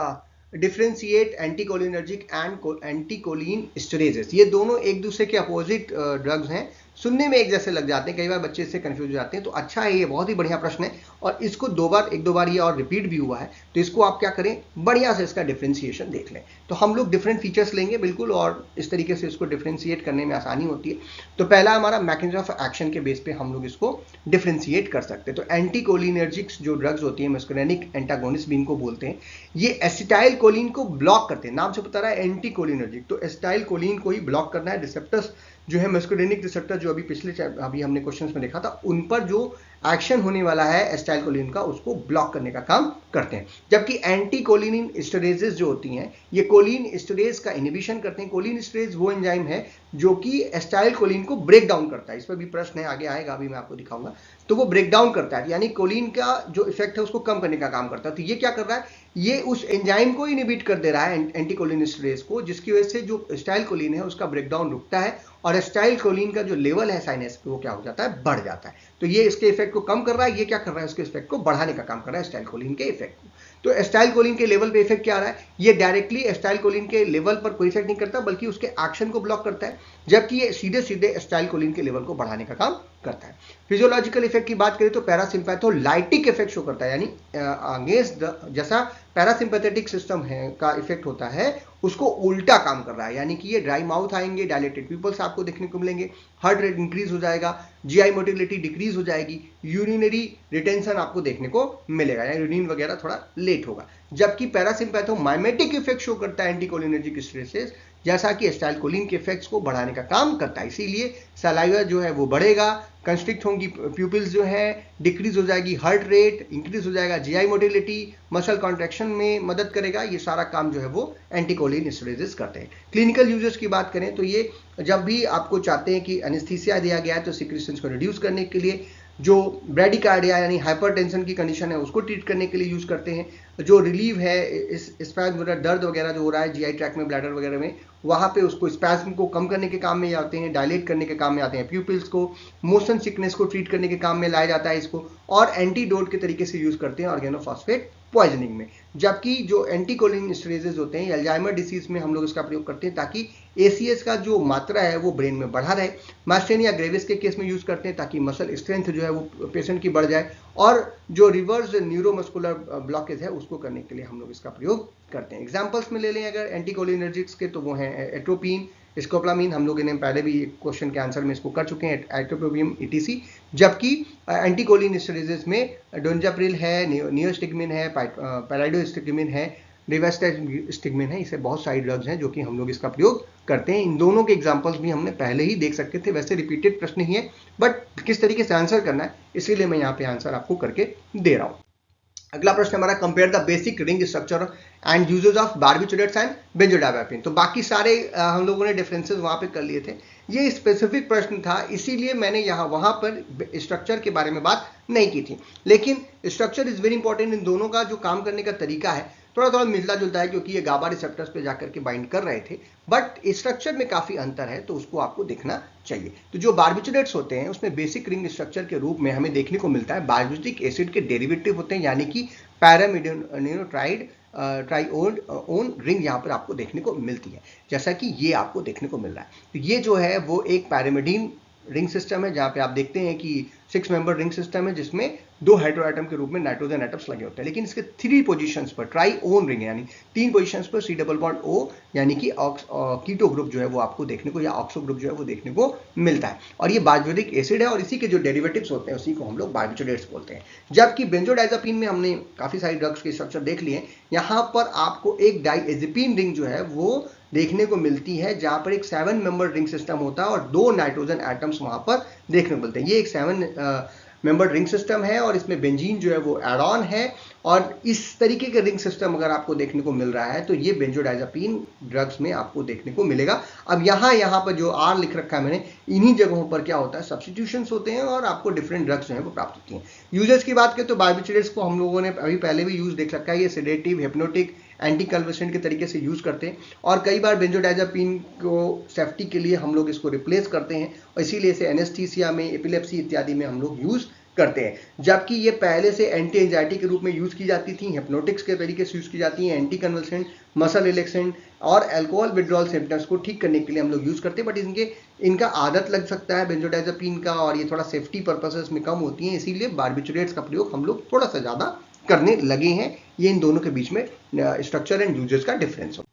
differentiate anticholinergic and anticholinesterases. ये दोनों एक दूसरे के अपोजिट ड्रग्स हैं, सुनने में एक जैसे लग जाते हैं, कई बार बच्चे इससे कंफ्यूज हो जाते हैं। तो अच्छा है, ये बहुत ही बढ़िया प्रश्न है और इसको एक दो बार ये और रिपीट भी हुआ है। तो इसको आप क्या करें, बढ़िया से इसका डिफ्रेंशिएशन देख लें। तो हम लोग डिफरेंट फीचर्स लेंगे बिल्कुल, और इस तरीके से इसको डिफ्रेंशिएट करने में आसानी होती है। तो पहला हमारा मैकेनिज्म ऑफ एक्शन के बेस पे हम लोग इसको डिफ्रेंशिएट कर सकते हैं। तो एंटीकोलिनर्जिक्स जो ड्रग्स होती है, मस्कुलिनिक एंटागोनिस्ट भी इनको बोलते हैं, ये एसिटाइल कोलिन को ब्लॉक करते हैं। नाम से पता रहा है एंटीकोलिनर्जिक, तो एसिटाइल कोलिन को ही ब्लॉक करना है। रिसेप्टर्स जो है मस्कुलिनिक रिसेप्टर, जो अभी हमने क्वेश्चंस में देखा था, उन पर जो एक्शन होने वाला है एसिटाइल कोलिन का, उसको ब्लॉक करने का काम करते हैं। जबकि एंटीकोलिन स्टेरेजेस जो होती हैं, ये कोलिन स्टेरेज का इनहिबिशन करते हैं। कोलिन स्टेरेज वो एंजाइम है जो कि एसिटाइल कोलिन को ब्रेक डाउन करता है। इस पर भी प्रश्न है, आगे आएगा, अभी मैं आपको दिखाऊंगा। तो वो ब्रेक डाउन करता है, यानी कोलिन का जो इफेक्ट है उसको कम करने का काम करता है। तो ये क्या कर रहा है, ये उस एंजाइम को इनहिबिट कर दे रहा है, एंटीकोलिन स्टेरेज को, जिसकी वजह से जो एसिटाइल कोलिन है उसका ब्रेकडाउन रुकता है और एसिटाइल कोलिन का जो लेवल है साइनस पे, वो क्या हो जाता है, बढ़ जाता है। तो ये इसके इफेक्ट को कम कर रहा है, ये क्या कर रहा है, उसके इफेक्ट को बढ़ाने का काम कर रहा है, एसिटाइल कोलिन के इफेक्ट को। तो एसिटाइल कोलिन के लेवल पे इफेक्ट क्या आ रहा है, ये डायरेक्टली एसिटाइल कोलिन के लेवल पर कोई इफेक्ट नहीं करता, बल्कि उसके एक्शन को ब्लॉक करता है, जबकि ये सीधे सीधे एसिटाइल कोलिन के लेवल को बढ़ाने का काम करता है। फिजियोलॉजिकल इफेक्ट की बात करें तो पैरासिम्पैथोलाइटिक इफेक्ट शो करता है, यानी अगेंस्ट जैसा पैरासिम्पैथेटिक सिस्टम है का इफेक्ट होता है, उसको उल्टा काम कर रहा है। यानी कि ये ड्राई माउथ आएंगे, डायलेटेड पिपल्स आपको देखने को मिलेंगे, हार्ट रेट इंक्रीज हो जाएगा, जीआई मोटिलिटी डिक्रीज हो जाएगी, यूरिनरी रिटेंशन आपको देखने को मिलेगा, यानी यूरिन वगैरह थोड़ा लेट होगा। जबकि पैरासिम्पैथोमाइमेटिक इफेक्ट शो करता है एंटीकोलिनर्जिक स्ट्रेसेस, जैसा कि एसिटाइल कोलिन के इफेक्ट्स को बढ़ाने का काम करता है। इसीलिए सलाइवा जो है वो बढ़ेगा, कंस्ट्रिक्ट होंगी प्यूपिल्स जो है, डिक्रीज हो जाएगी हार्ट रेट, इंक्रीज हो जाएगा जीआई मोटिलिटी, मसल कॉन्ट्रैक्शन में मदद करेगा। ये सारा काम जो है वो एंटीकोलिन स्टेरेजेस करते हैं। क्लिनिकल यूजेस की बात करें तो ये जब भी आपको चाहते हैं कि एनेस्थीसिया दिया गया है तो सिक्रेशंस को रिड्यूस करने के लिए, जो ब्रेडिकार्डिया यानी हाइपरटेंशन की कंडीशन है उसको ट्रीट करने के लिए यूज करते हैं, जो रिलीव है इस स्पैज्म दर्द वगैरह जो हो रहा है जीआई ट्रैक्ट में, ब्लैडर वगैरह में, वहां पे उसको स्पैज्म को कम करने के काम में आते हैं, डायलेट करने के काम में आते हैं। प्यूपिल्स को, मोशन सिकनेस को ट्रीट करने के काम में लाया जाता है इसको, और एंटीडोट के तरीके से यूज करते हैं ऑर्गेनोफॉस्फेट पॉइजनिंग में। जबकि जो एंटीकोलिन स्टेरेजेस होते हैं, अल्जाइमर डिसीज में हम लोग इसका प्रयोग करते हैं ताकि एसीएस का जो मात्रा है वो ब्रेन में बढ़ा रहे। मास्टेनिया ग्रेविस के केस में यूज करते हैं ताकि मसल स्ट्रेंथ जो है वो पेशेंट की बढ़ जाए, और जो रिवर्स न्यूरोमस्कुलर ब्लॉकेज है उसको करने के लिए हम लोग इसका प्रयोग करते हैं। एग्जांपल्स में ले लें अगर एंटीकोलिनर्जिक्स के, तो वो हैं एट्रोपिन, स्कोपोलामिन, हम लोग इन्हें पहले भी क्वेश्चन के आंसर में इसको कर चुके हैं, एट्रोपिन ईटीसी। जबकि एंटीकोलिन स्टेरेजेस में डोंजाप्रिल है, नियोस्टिग्मिन है, पैराइडोस्टिग्मिन है, रिवेस्टास्टिग्मिन है, इसे बहुत सारी ड्रग्स हैं जो कि हम लोग इसका प्रयोग करते हैं। इन दोनों के एग्जांपल्स भी हमने पहले ही देख सकते थे, वैसे रिपीटेड प्रश्न ही है, बट किस तरीके से आंसर करना है इसीलिए मैं यहाँ पे आंसर आपको करके दे रहा हूँ। अगला प्रश्न हमारा, compare the basic ring structure and uses of barbiturates and बेंजोडाइज़ेपिन। तो बाकी सारे हम लोगों ने डिफरेंसेस वहां पे कर लिए थे, ये स्पेसिफिक प्रश्न था, इसीलिए मैंने वहां पर स्ट्रक्चर के बारे में बात नहीं की थी। लेकिन स्ट्रक्चर इज वेरी इंपॉर्टेंट, इन दोनों का जो काम करने का तरीका है थोड़ा थोड़ा मिलता जुलता है, क्योंकि ये गाबा रिसेप्टर्स पे जाकर के बाइंड कर रहे थे, बट स्ट्रक्चर में काफी अंतर है, तो उसको आपको देखना चाहिए। तो जो बार्बिचुरेट्स होते हैं उसमें बेसिक रिंग स्ट्रक्चर के रूप में हमें देखने को मिलता है बार्बिट्रिक एसिड के डेरिवेटिव होते हैं, यानी कि पैरामिडोनिट्राइड ट्राइओन रिंग यहाँ पर आपको देखने को मिलती है, जैसा कि ये आपको देखने को मिल रहा है। तो ये जो है वो एक पैरामिडीन रिंग सिस्टम है, जहाँ पे आप देखते हैं कि 6 मेंबर रिंग सिस्टम है, जिसमें 2 हेटेरोएटम के रूप में नाइट्रोजन एटम्स लगे होते हैं। लेकिन इसके 3 पोजीशंस पर ट्राइओन रिंग, यानी 3 पोजीशंस पर C डबल बॉन्ड O, यानी कि कीटो ग्रुप जो है वो आपको देखने को, या ऑक्सो ग्रुप जो है वो देखने को मिलता है। और ये बार्बिचुरिक एसिड है, और इसी के जो डेरिवेटिव्स होते हैं उसी को हम लोग बार्बिचुरेट्स बोलते हैं। जबकि बेंजोडाइज़ेपिन में हमने काफी सारी ड्रग्स के स्ट्रक्चर देख लिए, यहाँ पर आपको एक डाइएज़ेपिन रिंग जो है वो देखने को मिलती है, जहां पर एक 7 मेंबर रिंग सिस्टम होता है और 2 नाइट्रोजन एटम्स वहां पर देखने को मिलते हैं। ये एक 7 मेंबर्ड रिंग सिस्टम है और इसमें बेंजीन जो है वो एड ऑन है। और इस तरीके के रिंग सिस्टम अगर आपको देखने को मिल रहा है तो ये बेंजोडाइजापीन ड्रग्स में आपको देखने को मिलेगा। अब यहाँ पर जो आर लिख रखा है मैंने, इन्हीं जगहों पर क्या होता है, सब्स्टिट्यूशंस होते हैं और आपको डिफरेंट ड्रग्स जो है वो प्राप्त होती हैं। यूजेस की बात करें तो बार्बिटरेट्स को हम लोगों ने अभी पहले भी यूज देख रखा है, ये सेडेटिव, हिप्नोटिक, एंटी कन्वल्सेंट के तरीके से यूज करते हैं और कई बार बेंजोडाइजापीन को सेफ्टी के लिए हम लोग इसको रिप्लेस करते हैं और इसीलिए इसे एनेस्थीसिया में, एपिलेप्सी इत्यादि में हम लोग यूज करते हैं। जबकि ये पहले से एंटी एंजाइटी के रूप में यूज की जाती थी, हिप्नोटिक्स के तरीके से यूज की जाती हैं, एंटी कन्वल्सेंट, मसल रिलैक्सेंट और अल्कोहल विड्रॉल सिम्टम्स को ठीक करने के लिए हम लोग यूज करते हैं। बट इनका आदत लग सकता है बेंजोडाइजापीन का और ये थोड़ा सेफ्टी पर्पसेस में कम होती हैं, इसीलिए बार्बिटरेट्स का प्रयोग हम लोग थोड़ा सा ज्यादा करने लगे हैं। ये इन दोनों के बीच में स्ट्रक्चर एंड यूजेस का डिफरेंस हो।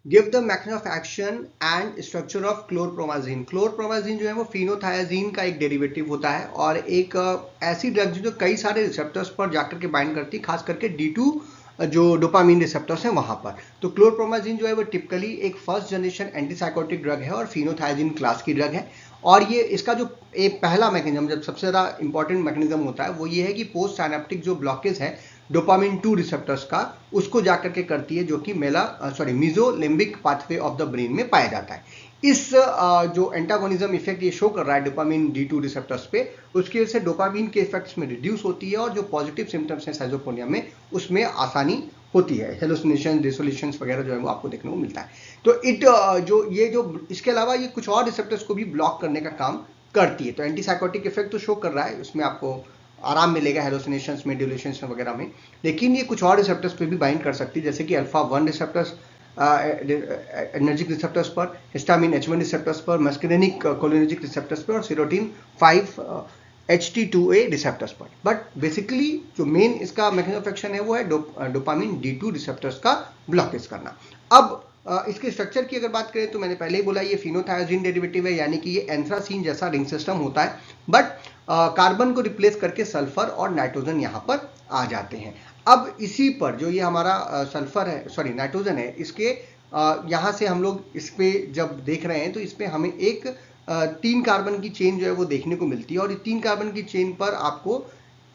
Give the mechanism of action and structure of chlorpromazine. Chlorpromazine जो है वो फिनोथायाजीन का एक डेरिवेटिव होता है और एक ऐसी ड्रग जो कई सारे रिसेप्टर्स पर जाकर के बाइंड करती है, खास करके D2 जो डोपामीन रिसेप्टर्स हैं वहां पर। तो क्लोरप्रोमाजीन जो है वो टिपिकली एक फर्स्ट जनरेशन एंटीसाइकोटिक ड्रग है और फिनोथायाजीन क्लास की ड्रग है। और ये इसका जो एक पहला मैकेनिज्म, जब सबसे ज़्यादा इंपॉर्टेंट मैकेनिज्म होता है वो ये है कि पोस्ट साइनेप्टिक जो ब्लॉकेज है डोपामिन 2 रिसेप्टर्स का, उसको जाकर के करती है, जो कि mesolimbic pathway of the brain में पाया जाता है। इस जो एंटागोनिज्म इफेक्ट ये शो कर रहा है डोपामिन D2 रिसेप्टर्स पे, उसकी वजह से डोपामिन के इफेक्ट्स में रिड्यूस होती है और जो पॉजिटिव सिम्टम्स हैं साइजोफ्रेनिया में उसमें आसानी होती है, हेलुसिनेशन, डिसोल्यूशंस वगैरह जो है वो आपको देखने को मिलता है। तो इसके अलावा ये कुछ और रिसेप्टर्स को भी ब्लॉक करने का काम करती है। तो एंटीसाइकोटिक इफेक्ट तो शो कर रहा है, उसमें आपको आराम मिलेगा हेलुसिनेशंस में, डिल्यूशंस वगैरह में, लेकिन ये कुछ और रिसेप्टर्स पे भी बाइंड कर सकती है, जैसे कि अल्फा-1 रिसेप्टर्स, एनर्जिक रिसेप्टर्स पर, हिस्टामिन H1 रिसेप्टर्स पर, मस्करेनिक कोलिनर्जिक रिसेप्टर्स पर और सेरोटिन 5 HT2A रिसेप्टर्स पर। बट बेसिकली जो मेन इसका मैकेनिज्म ऑफ एक्शन है वो है डोपामिन D2 रिसेप्टर्स का ब्लॉकेज करना। अब इसके स्ट्रक्चर की अगर बात करें तो मैंने पहले ही बोला ये फिनोथायाजीन डेरिवेटिव है, यानी कि ये एंथ्रासीन जैसा रिंग सिस्टम होता है, बट कार्बन को रिप्लेस करके सल्फर और नाइट्रोजन यहाँ पर आ जाते हैं। अब इसी पर जो ये हमारा नाइट्रोजन है, इसके यहाँ से हम लोग इस पे जब देख रहे हैं तो इसमें हमें एक 3 कार्बन की चेन जो है वो देखने को मिलती है और ये 3 कार्बन की चेन पर आपको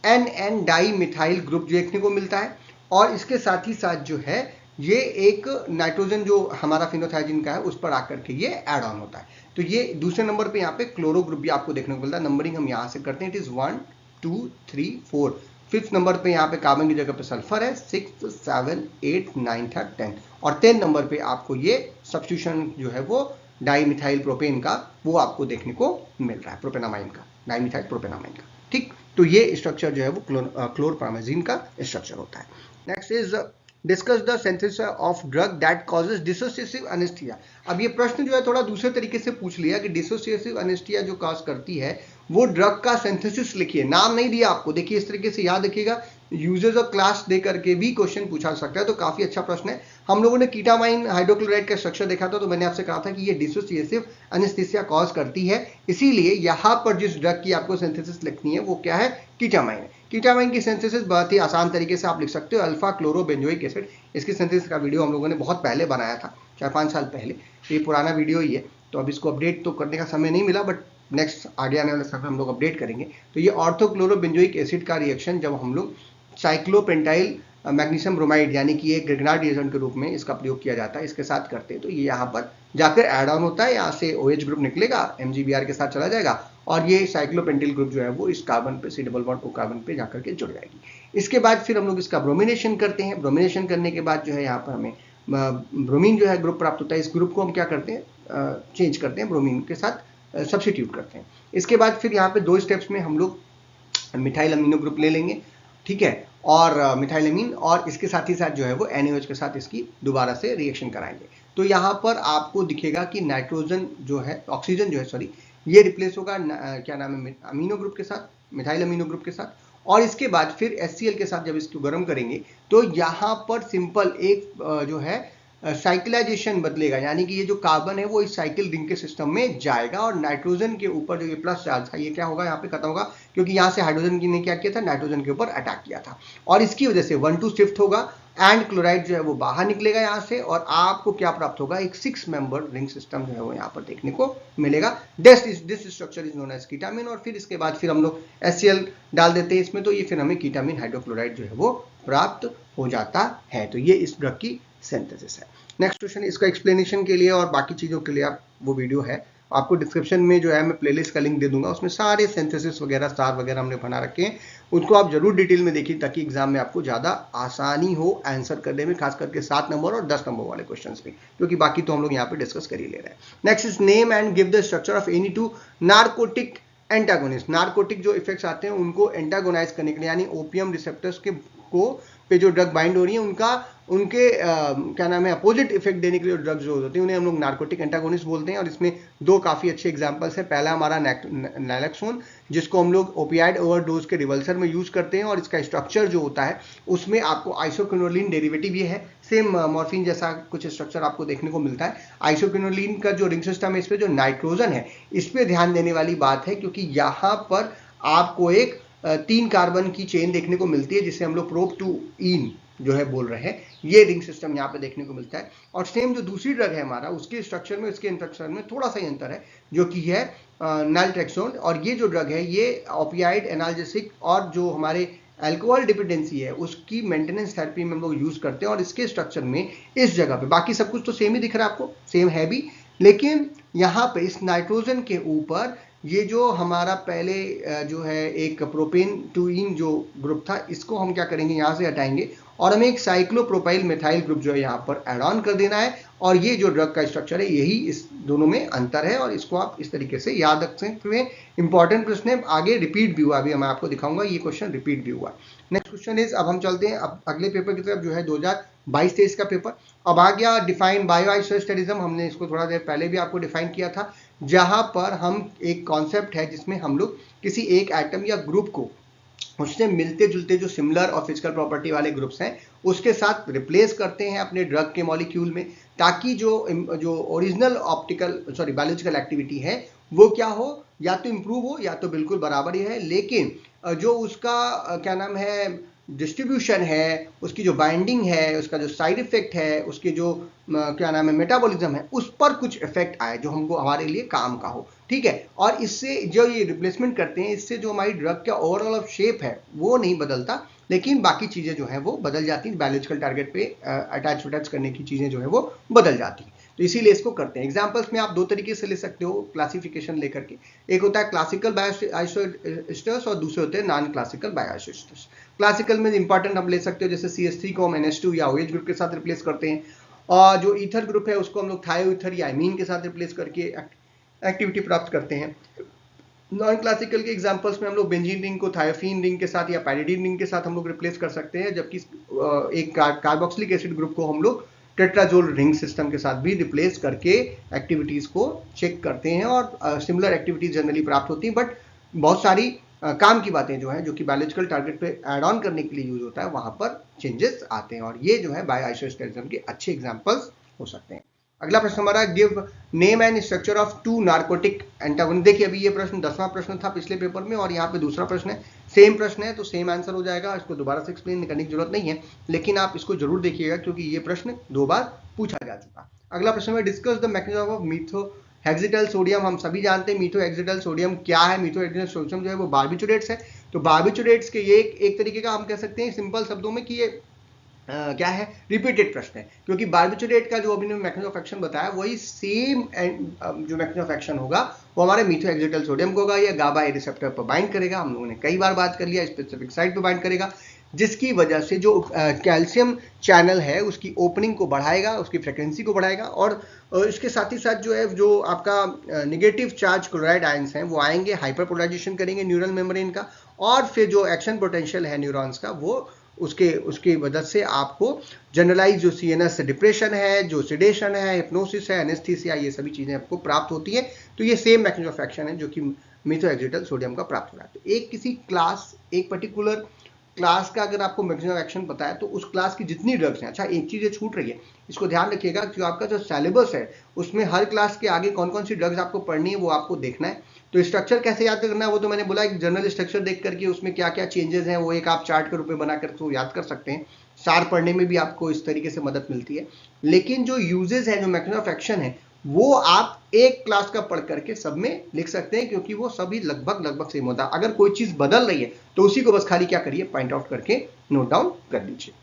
NN डाई मिथाइल ग्रुप देखने को मिलता है और इसके साथ ही साथ जो है ये एक नाइट्रोजन जो हमारा फिनोथायाजीन का है उस पर आकर के ये ऐड ऑन होता है। तो ये दूसरे नंबर पे यहाँ पे क्लोरो ग्रुप भी आपको देखने को मिलता है। नंबरिंग हम यहाँ से करते हैं, इट इज 1 2 3 4। 5th नंबर पे यहाँ पे कार्बन की जगह पे सल्फर है, 6 7 8 9 10 और 10 नंबर पे आपको ये सब्स्टिट्यूशन जो है वो डाईमिथाइल प्रोपेन का वो आपको देखने को मिल रहा है, प्रोपेनामाइन का, डाईमिथाइल प्रोपेनामाइन का। ठीक, तो ये स्ट्रक्चर जो है वो क्लोरप्रोमाजीन का स्ट्रक्चर होता है। Next is discuss the synthesis of drug that causes dissociative anaesthesia. अब ये प्रश्न जो है थोड़ा दूसरे तरीके से पूछ लिया कि डिसोसिएटिव एनेस्थीसिया जो कॉज करती है वो ड्रग का सिंथेसिस लिखिए, नाम नहीं दिया आपको। देखिए इस तरीके से याद रखिएगा, यूजेज ऑफ क्लास दे करके भी क्वेश्चन पूछा सकता है, तो काफी अच्छा प्रश्न है। हम लोगों ने कीटामाइन हाइड्रोक्लोराइड का स्ट्रक्चर देखा था, तो मैंने आपसे कहा था कि ये डिसोसिएटिव एनेस्थीसिया कॉज करती है, इसीलिए यहाँ पर जिस ड्रग की आपको सिंथेसिस लिखनी है वो क्या है, कीटामाइन है। कीटामाइन की सिंथेसिस बहुत ही आसान तरीके से आप लिख सकते हो, अल्फा क्लोरोबेंजोइक एसिड। इसकी सिंथेसिस का वीडियो हम लोगों ने बहुत पहले बनाया था, 4-5 साल पहले, तो ये पुराना वीडियो ही है, तो अब इसको अपडेट तो करने का समय नहीं मिला, बट नेक्स्ट आगे आने वाले समय में हम लोग अपडेट करेंगे। तो ये ऑर्थोक्लोरोबेंजोइक एसिड का रिएक्शन जब हम लोग साइक्लोपेंटाइल मैग्नीशियम ब्रोमाइड यानी कि एक ग्रिग्नार्ड रिएजेंट के रूप में इसका प्रयोग किया जाता है, इसके साथ करते हैं, तो ये यहाँ पर जाकर एड ऑन होता है, यहाँ से OH ग्रुप निकलेगा, MgBr के साथ चला जाएगा और ये साइक्लोपेंटिल ग्रुप जो है वो इस कार्बन पे, C double bond O carbon पे जाकर के जुड़ जाएगी। इसके बाद फिर हम लोग इसका ब्रोमिनेशन करते हैं। ब्रोमिनेशन करने के बाद जो है यहाँ पर हमें ब्रोमीन जो है ग्रुप प्राप्त होता है। इस ग्रुप को हम क्या करते हैं, चेंज करते हैं, ब्रोमीन के साथ सब्स्टिट्यूट करते हैं। इसके बाद फिर यहाँ पे 2 स्टेप्स में हम लोग मिथाइल अमीनो ग्रुप ले लेंगे, ठीक है, और मिथाइल अमीन, और इसके साथ ही साथ जो है वो NaOH के साथ इसकी दोबारा से रिएक्शन कराएंगे। तो यहाँ पर आपको दिखेगा कि नाइट्रोजन जो है, ऑक्सीजन जो है सॉरी, ये रिप्लेस होगा क्या नाम है, अमीनो ग्रुप के साथ, मिथाइल अमीनो ग्रुप के साथ, और इसके बाद फिर HCl के साथ जब इसको गर्म करेंगे तो यहाँ पर सिंपल एक जो है साइक्लाइजेशन बदलेगा, यानी कि ये जो कार्बन है वो इस साइकिल रिंग के सिस्टम में जाएगा और नाइट्रोजन के ऊपर जो ये प्लस चार्ज था ये क्या होगा, यहाँ पे खत्म होगा, क्योंकि यहाँ से हाइड्रोजन ने क्या किया था, नाइट्रोजन के ऊपर अटैक किया था, और इसकी वजह से 1-2 शिफ्ट होगा एंड क्लोराइड जो है वो बाहर निकलेगा यहाँ से, और आपको क्या प्राप्त होगा, एक 6 मेंबर रिंग सिस्टम जो है वो यहाँ पर देखने को मिलेगा। This structure is known as ketamine. और फिर इसके बाद फिर हम लोग HCl डाल देते हैं इसमें, तो ये फिर हमें कीटामीन हाइड्रोक्लोराइड जो है वो प्राप्त हो जाता है। तो ये इस ड्रग की सिंथेसिस है। नेक्स्ट क्वेश्चन, इसका एक्सप्लेनेशन के लिए और बाकी चीजों के लिए आप वो वीडियो है, आपको डिस्क्रिप्शन में जो है मैं प्लेलिस्ट का लिंक दे दूंगा, उसमें सारे सिंथेसिस वगैरह स्टार वगैरह हमने बना रखे हैं, उनको आप जरूर डिटेल में देखिए ताकि एग्जाम में आपको ज्यादा आसानी हो आंसर करने में, खास करके 7 नंबर और 10 नंबर वाले क्वेश्चंस में, क्योंकि बाकी तो हम लोग यहाँ पे डिस्कस कर ही ले रहे हैं। Next is name and give the structure of any two narcotic antagonist. Narcotic जो इफेक्ट्स आते हैं उनको एंटागोनाइज करने के लिए, यानी ओपियम रिसेप्टर्स के को पे जो ड्रग बाइंड हो रही है उनके क्या नाम है, अपोजिट इफेक्ट देने के लिए ड्रग्स जो होते हैं उन्हें हम लोग नार्कोटिक एंटागोनिस्ट बोलते हैं। और इसमें 2 काफी अच्छे एग्जांपल्स हैं। पहला हमारा नैलेक्सोन, जिसको हम लोग ओपियाइड ओवरडोज के रिवर्सल में यूज करते हैं, और इसका स्ट्रक्चर जो होता है उसमें आपको आइसोक्विनोलिन डेरिवेटिव ये है, सेम मॉर्फिन जैसा कुछ स्ट्रक्चर आपको देखने को मिलता है। आइसोक्विनोलिन का जो रिंग सिस्टम है, इस पे जो नाइट्रोजन है, इस पे ध्यान देने वाली बात है, क्योंकि यहाँ पर आपको एक 3 कार्बन की चेन देखने को मिलती है, जिसे हम लोग प्रोप टू इन जो है बोल रहे हैं। ये रिंग सिस्टम यहाँ पे देखने को मिलता है। और सेम जो दूसरी ड्रग है हमारा, उसके स्ट्रक्चर में, उसके इंस्ट्रक्चर में थोड़ा सा ही अंतर है, जो कि है नाल्ट्रेक्सोन। और ये जो ड्रग है ये ओपियाइड एनाल्जेसिक और जो हमारे अल्कोहल डिपेंडेंसी है उसकी मेंटेनेंस थेरेपी में हम लोग यूज करते हैं। और इसके स्ट्रक्चर में इस जगह पे बाकी सब कुछ तो सेम ही दिख रहा है आपको, सेम है भी, लेकिन यहाँ पे इस नाइट्रोजन के ऊपर ये जो हमारा पहले जो है एक प्रोपेन टू इन जो ग्रुप था, इसको हम क्या करेंगे, यहाँ से हटाएंगे और हमें एक साइक्लोप्रोपाइल मेथाइल ग्रुप जो है यहाँ पर ऐड ऑन कर देना है। और ये जो ड्रग का स्ट्रक्चर है यही इस दोनों में अंतर है, और इसको आप इस तरीके से याद रख सकते हैं। इंपॉर्टेंट प्रश्न है, आगे रिपीट भी हुआ, अभी मैं आपको दिखाऊंगा, ये क्वेश्चन रिपीट भी हुआ। नेक्स्ट क्वेश्चन इज, अब हम चलते हैं अब अगले पेपर की तरफ, जो है 2022-23 का पेपर। अब आ गया डिफाइन बायो आइसोस्टेरिज्म। हमने इसको थोड़ा देर पहले भी आपको डिफाइन किया था, जहां पर हम एक कॉन्सेप्ट है जिसमें हम लोग किसी एक एटम या ग्रुप को उससे मिलते जुलते जो सिमिलर और फिजिकल प्रॉपर्टी वाले ग्रुप्स हैं उसके साथ रिप्लेस करते हैं अपने ड्रग के मॉलिक्यूल में, ताकि जो ओरिजिनल बायोलॉजिकल एक्टिविटी है वो क्या हो, या तो इंप्रूव हो या तो बिल्कुल बराबर ही है, लेकिन जो उसका क्या नाम है डिस्ट्रीब्यूशन है, उसकी जो बाइंडिंग है, उसका जो साइड इफेक्ट है, उसके जो क्या नाम है मेटाबॉलिज्म है, उस पर कुछ इफेक्ट आए जो हमको हमारे लिए काम का हो, ठीक है। और इससे जो ये रिप्लेसमेंट करते हैं, इससे जो हमारी ड्रग का ओवरऑल शेप है वो नहीं बदलता, लेकिन बाकी चीजें जो है वो बदल जाती हैं, बायोलॉजिकल टारगेट पे अटैच करने की चीजें जो है वो बदल जाती हैं। तो इसीलिए इसको करते हैं। एग्जांपल्स में आप 2 तरीके से ले सकते हो क्लासिफिकेशन लेकर के, एक होता है क्लासिकल बायोआइसोस्टर्स और दूसरे होते हैं नॉन क्लासिकल बायोआइसोस्टर्स। क्लासिकल में इंपॉर्टेंट हम ले सकते हो, जैसे CH3 को हम NH2 या OH ग्रुप के साथ रिप्लेस करते हैं, और जो ईथर ग्रुप है उसको हम लोग थायोईथर या एमीन के साथ रिप्लेस करके एक्टिविटी प्राप्त करते हैं। नॉन क्लासिकल के एग्जांपल्स में हम लोग बेंजीन रिंग को थायोफीन रिंग के साथ या पैरिडीन रिंग के साथ हम लोग रिप्लेस कर सकते हैं, जबकि एक कार्बोक्सिलिक एसिड ग्रुप को हम लोग टेट्राजोल रिंग सिस्टम के साथ भी रिप्लेस करके एक्टिविटीज को चेक करते हैं, और सिमिलर एक्टिविटीज जनरली प्राप्त होती हैं। बट बहुत सारी काम की बातें जो है, जो कि बायोलॉजिकल टारगेट पे ऐड ऑन करने के लिए यूज होता है, वहां पर चेंजेस आते हैं, और ये जो है बायोआइसोस्टेरिज्म के अच्छे एग्जांपल्स हो सकते हैं। अगला प्रश्न हमारा, give name and structure of 2 narcotic antagonist. देखिए अभी ये प्रश्न 10वां प्रश्न था पिछले पेपर में, और यहाँ पे दूसरा प्रश्न है, सेम प्रश्न है तो सेम आंसर हो जाएगा, इसको दोबारा से एक्सप्लेन करने की जरूरत नहीं है, लेकिन आप इसको जरूर देखिएगा क्योंकि ये प्रश्न 2 बार पूछा जा चुका। अगला प्रश्न है, discuss the mechanism of methohexital sodium. हम सभी जानते हैं मीथोहेक्सिटल सोडियम क्या है। मीथोहेक्सिटल सोडियम जो है वो बार्बिचुरेट्स है। तो बार्बिचुरेट्स के ये एक तरीके का हम कह सकते हैं सिंपल शब्दों में कि ये क्या है, रिपीटेड प्रश्न है, क्योंकि बार्बिचुरेट का जो अभी मैकेनिज्म ऑफ एक्शन बताया वही सेम जो मैकेनिज्म ऑफ एक्शन होगा वो हमारे मीथोहेक्सिटल सोडियम को होगा। ये गाबा ए रिसेप्टर पर बाइंड करेगा, हम लोगों ने कई बार बात कर लिया, स्पेसिफिक साइट पर बाइंड करेगा, जिसकी वजह से जो कैल्शियम चैनल है उसकी ओपनिंग को बढ़ाएगा, उसकी फ्रिक्वेंसी को बढ़ाएगा, और इसके साथ ही साथ जो है जो आपका नेगेटिव चार्ज क्लोराइड आयंस हैं वो आएंगे, हाइपरपोलराइजेशन करेंगे न्यूरल मेम्ब्रेन का, और फिर जो एक्शन पोटेंशियल है न्यूरॉन्स का वो उसके वजह से आपको जनरलाइज जो CNS डिप्रेशन है, जो सिडेशन है, हिप्नोसिस है, एनेस्थीसिया, ये सभी चीजें आपको प्राप्त होती है। तो ये सेम मैकेनिज्म ऑफ एक्शन है जो कि मीथोहेक्सिटल सोडियम का प्राप्त हो रहा है। तो एक किसी क्लास, एक पर्टिकुलर क्लास का अगर आपको मैकेनिज्म ऑफ एक्शन पता है तो उस क्लास की जितनी ड्रग्स हैं, अच्छा एक चीज छूट रही है, इसको ध्यान रखिएगा कि आपका जो सिलेबस है उसमें हर क्लास के आगे कौन कौन सी ड्रग्स आपको पढ़नी है वो आपको देखना है। तो स्ट्रक्चर कैसे याद करना है वो तो मैंने बोला, एक जनरल स्ट्रक्चर देख करके उसमें क्या क्या चेंजेस हैं वो एक आप चार्ट के रूप में बनाकर तो याद कर सकते हैं। सार पढ़ने में भी आपको इस तरीके से मदद मिलती है। लेकिन जो यूजेस है, जो मैकेनिज्म ऑफ एक्शन है, वो आप एक क्लास का पढ़ करके सब में लिख सकते हैं, क्योंकि वो सभी लगभग सेम होता है। अगर कोई चीज बदल रही है तो उसी को बस खाली क्या करिए, पॉइंट आउट करके नोट डाउन कर लीजिए।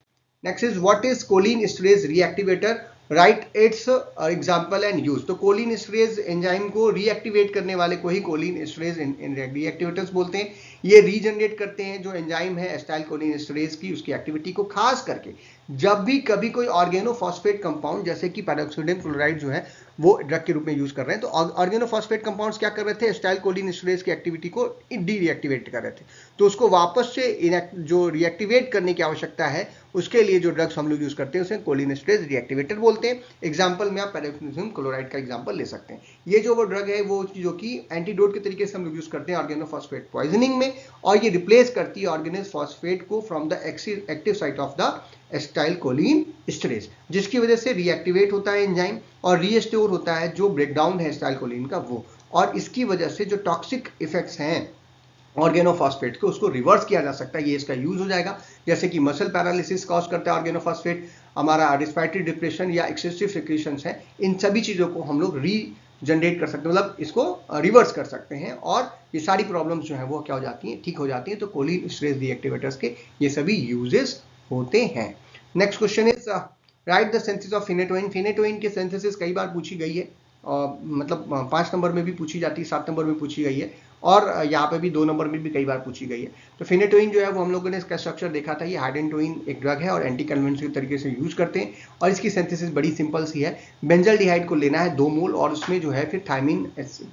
Next is what is cholinesterase reactivator, right it's example and use. तो कोलिन एस्टरेज एंजाइम को रीएक्टिवेट करने वाले को ही कोलिन एस्टरेज रीएक्टिवेटर्स बोलते हैं। ये रीजनरेट करते हैं जो एंजाइम है एस्टाइल कोलिन एस्टरेज की, उसकी एक्टिविटी को, खास करके जब भी कभी कोई ऑर्गेनोफॉस्फेट कंपाउंड जैसे कि पैराक्सोडियम क्लोराइड जो है वो ड्रग के रूप में यूज कर रहे हैं, तो ऑर्गेनोफॉस्फेट कंपाउंड्स क्या कर रहे थे, एस्टाइल कोलिन एस्टरेज की एक्टिविटी को डी-रिएक्टिवेट कर रहे थे। तो उसको वापस से जो रिएक्टिवेट करने की आवश्यकता है उसके लिए जो ड्रग्स हम लोग यूज करते हैं उसे कोलिन एस्टरेज रिएक्टिवेटर बोलते हैं। एग्जांपल में आप पैराक्सोडियम क्लोराइड का एग्जांपल ले सकते हैं। ये जो वो ड्रग है वो जो कि एंटीडोट के तरीके से हम लोग यूज करते हैं ऑर्गेनोफॉस्फेट पॉइजनिंग में, और ये रिप्लेस करती है ऑर्गेनोफॉस्फेट को from the active site of the acetyl Colin esterase, जिसकी वजह से रिएक्टिवेट होता है एंजाइम और रीस्टोर होता है जो ब्रेकडाउन है एस्टाइल कोलिन का वो, और इसकी वजह से जो टॉक्सिक इफेक्ट्स हैं ऑर्गेनोफॉस्फेट को उसको रिवर्स किया जा सकता है। ये इसका यूज हो जाएगा, जैसे कि मसल पैरालिसिस कॉज करता है ऑर्गेनोफॉस्फेट, हमारा रेस्पिरेटरी डिप्रेशन या एक्सेसिव सिक्रीशंस है, इन सभी चीजों को हम लोग जनरेट कर सकते हैं, मतलब इसको रिवर्स कर सकते हैं, और ये सारी प्रॉब्लम्स जो है वो क्या हो जाती हैं, ठीक हो जाती हैं। तो कोलिन एस्टरेज रीएक्टिवेटर्स के ये सभी यूजेस होते हैं। Next question is write the synthesis of phenytoin. Phenytoin के सिंथेसिस कई बार पूछी गई है, मतलब 5 नंबर में भी पूछी जाती है, 7 नंबर में पूछी गई है, और यहाँ पे भी 2 नंबर में भी कई बार पूछी गई है। तो फिनेटोइन जो है वो हम लोगों ने इसका स्ट्रक्चर देखा था, ये हाइडेंटोइन एक ड्रग है और एंटी कन्वेंशनल तरीके से यूज करते हैं, और इसकी सिंथेसिस बड़ी सिंपल सी है। बेंजल्डिहाइड को लेना है 2 मोल, और उसमें जो है फिर थायमिन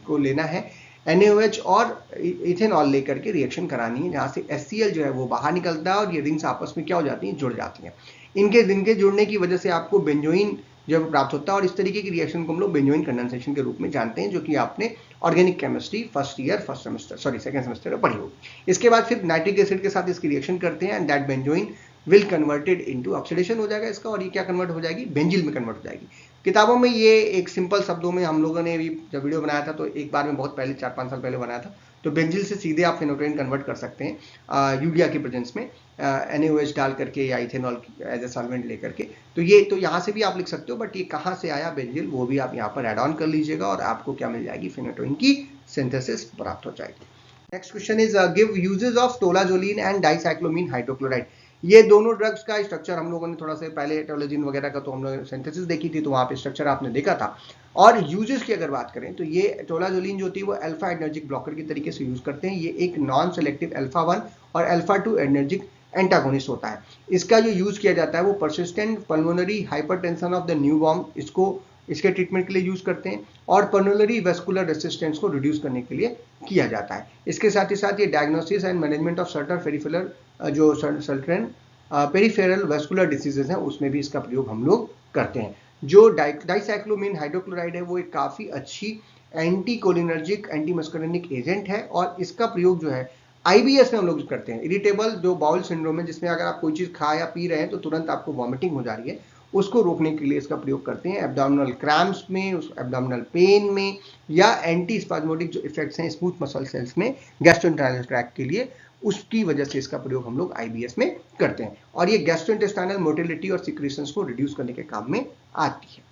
को लेना है, NaOH और इथेनॉल लेकर के रिएक्शन करानी है, जहाँ से HCl जो है वो बाहर निकलता है और ये रिंग्स आपस में क्या हो जाती हैं, जुड़ जाती हैं। इनके जुड़ने की वजह से आपको बेंजोइन जब प्राप्त होता है, और इस तरीके की रिएक्शन को हम लोग बेंजोइन कंडेंसेशन के रूप में जानते हैं, जो कि आपने ऑर्गेनिक केमिस्ट्री सेकंड सेमेस्टर में पढ़ी होगी। इसके बाद फिर नाइट्रिक एसिड के साथ इसकी रिएक्शन करते हैं, and that benzoin will converted into oxidation हो जाएगा इसका, और ये क्या कन्वर्ट हो जाएगी, बेंजिल में कन्वर्ट हो जाएगी। किताबों में ये एक सिंपल शब्दों में हम लोगों ने भी जब वीडियो बनाया था तो एक बार में बहुत पहले 4-5 साल पहले बनाया था, तो बेंजिल से सीधे आप फिनोटोइन कन्वर्ट कर सकते हैं यूरिया की प्रेजेंस में, NaOH डाल करके या इथेनॉल एज ए सॉल्वेंट लेकर के। तो ये तो यहाँ से भी आप लिख सकते हो, बट ये कहाँ से आया बेंजिल वो भी आप यहाँ पर एड ऑन कर लीजिएगा, और आपको क्या मिल जाएगी, फिनोटोइन की सिंथेसिस प्राप्त हो जाएगी। Next question is give uses of tolazoline and dicyclomine hydrochloride. ये दोनों ड्रग्स का स्ट्रक्चर हम लोगों ने थोड़ा सा पहले टोलाजोलिन वगैरह का तो हम लोगों ने सिंथेसिस देखी थी, तो वहाँ पे स्ट्रक्चर आपने देखा था। और यूजेस की अगर बात करें तो ये टोलाजोलिन जो होती है वो अल्फा एडर्जिक ब्लॉकर के तरीके से यूज करते हैं। ये एक नॉन सेलेक्टिव अल्फा 1 और अल्फा 2 एडर्जिक एंटागोनिस्ट होता है। इसका जो यूज किया जाता है वो persistent pulmonary hypertension of the newborn, इसके ट्रीटमेंट के लिए यूज करते हैं, और पल्मोनरी वेस्कुलर रेसिस्टेंस को रिड्यूस करने के लिए किया जाता है। इसके साथ ही साथ ये diagnosis and management of certain peripheral vascular diseases हैं उसमें भी इसका प्रयोग हम लोग करते हैं। जो डाइसाइक्लोमीन हाइड्रोक्लोराइड है वो एक काफ़ी अच्छी anti cholinergic anti muscarinic agent है, और इसका प्रयोग जो है IBS में हम लोग करते हैं। इरिटेबल जो बाउल सिंड्रोम है, जिसमें अगर आप कोई चीज़ खा या पी रहे हैं तो तुरंत आपको वॉमिटिंग हो जा रही है, उसको रोकने के लिए इसका प्रयोग करते हैं। एब्डोमिनल क्रैम्प्स में, उस एब्डोमिनल पेन में, या एंटी स्पाज्मोटिक जो इफेक्ट्स हैं स्मूथ मसल सेल्स में गैस्ट्रोइंटेस्टाइनल ट्रैक्ट के लिए, उसकी वजह से इसका प्रयोग हम लोग IBS में करते हैं, और ये गैस्ट्रोइंटेस्टाइनल मोटिलिटी और सिक्रीशंस को रिड्यूस करने के काम में आती है।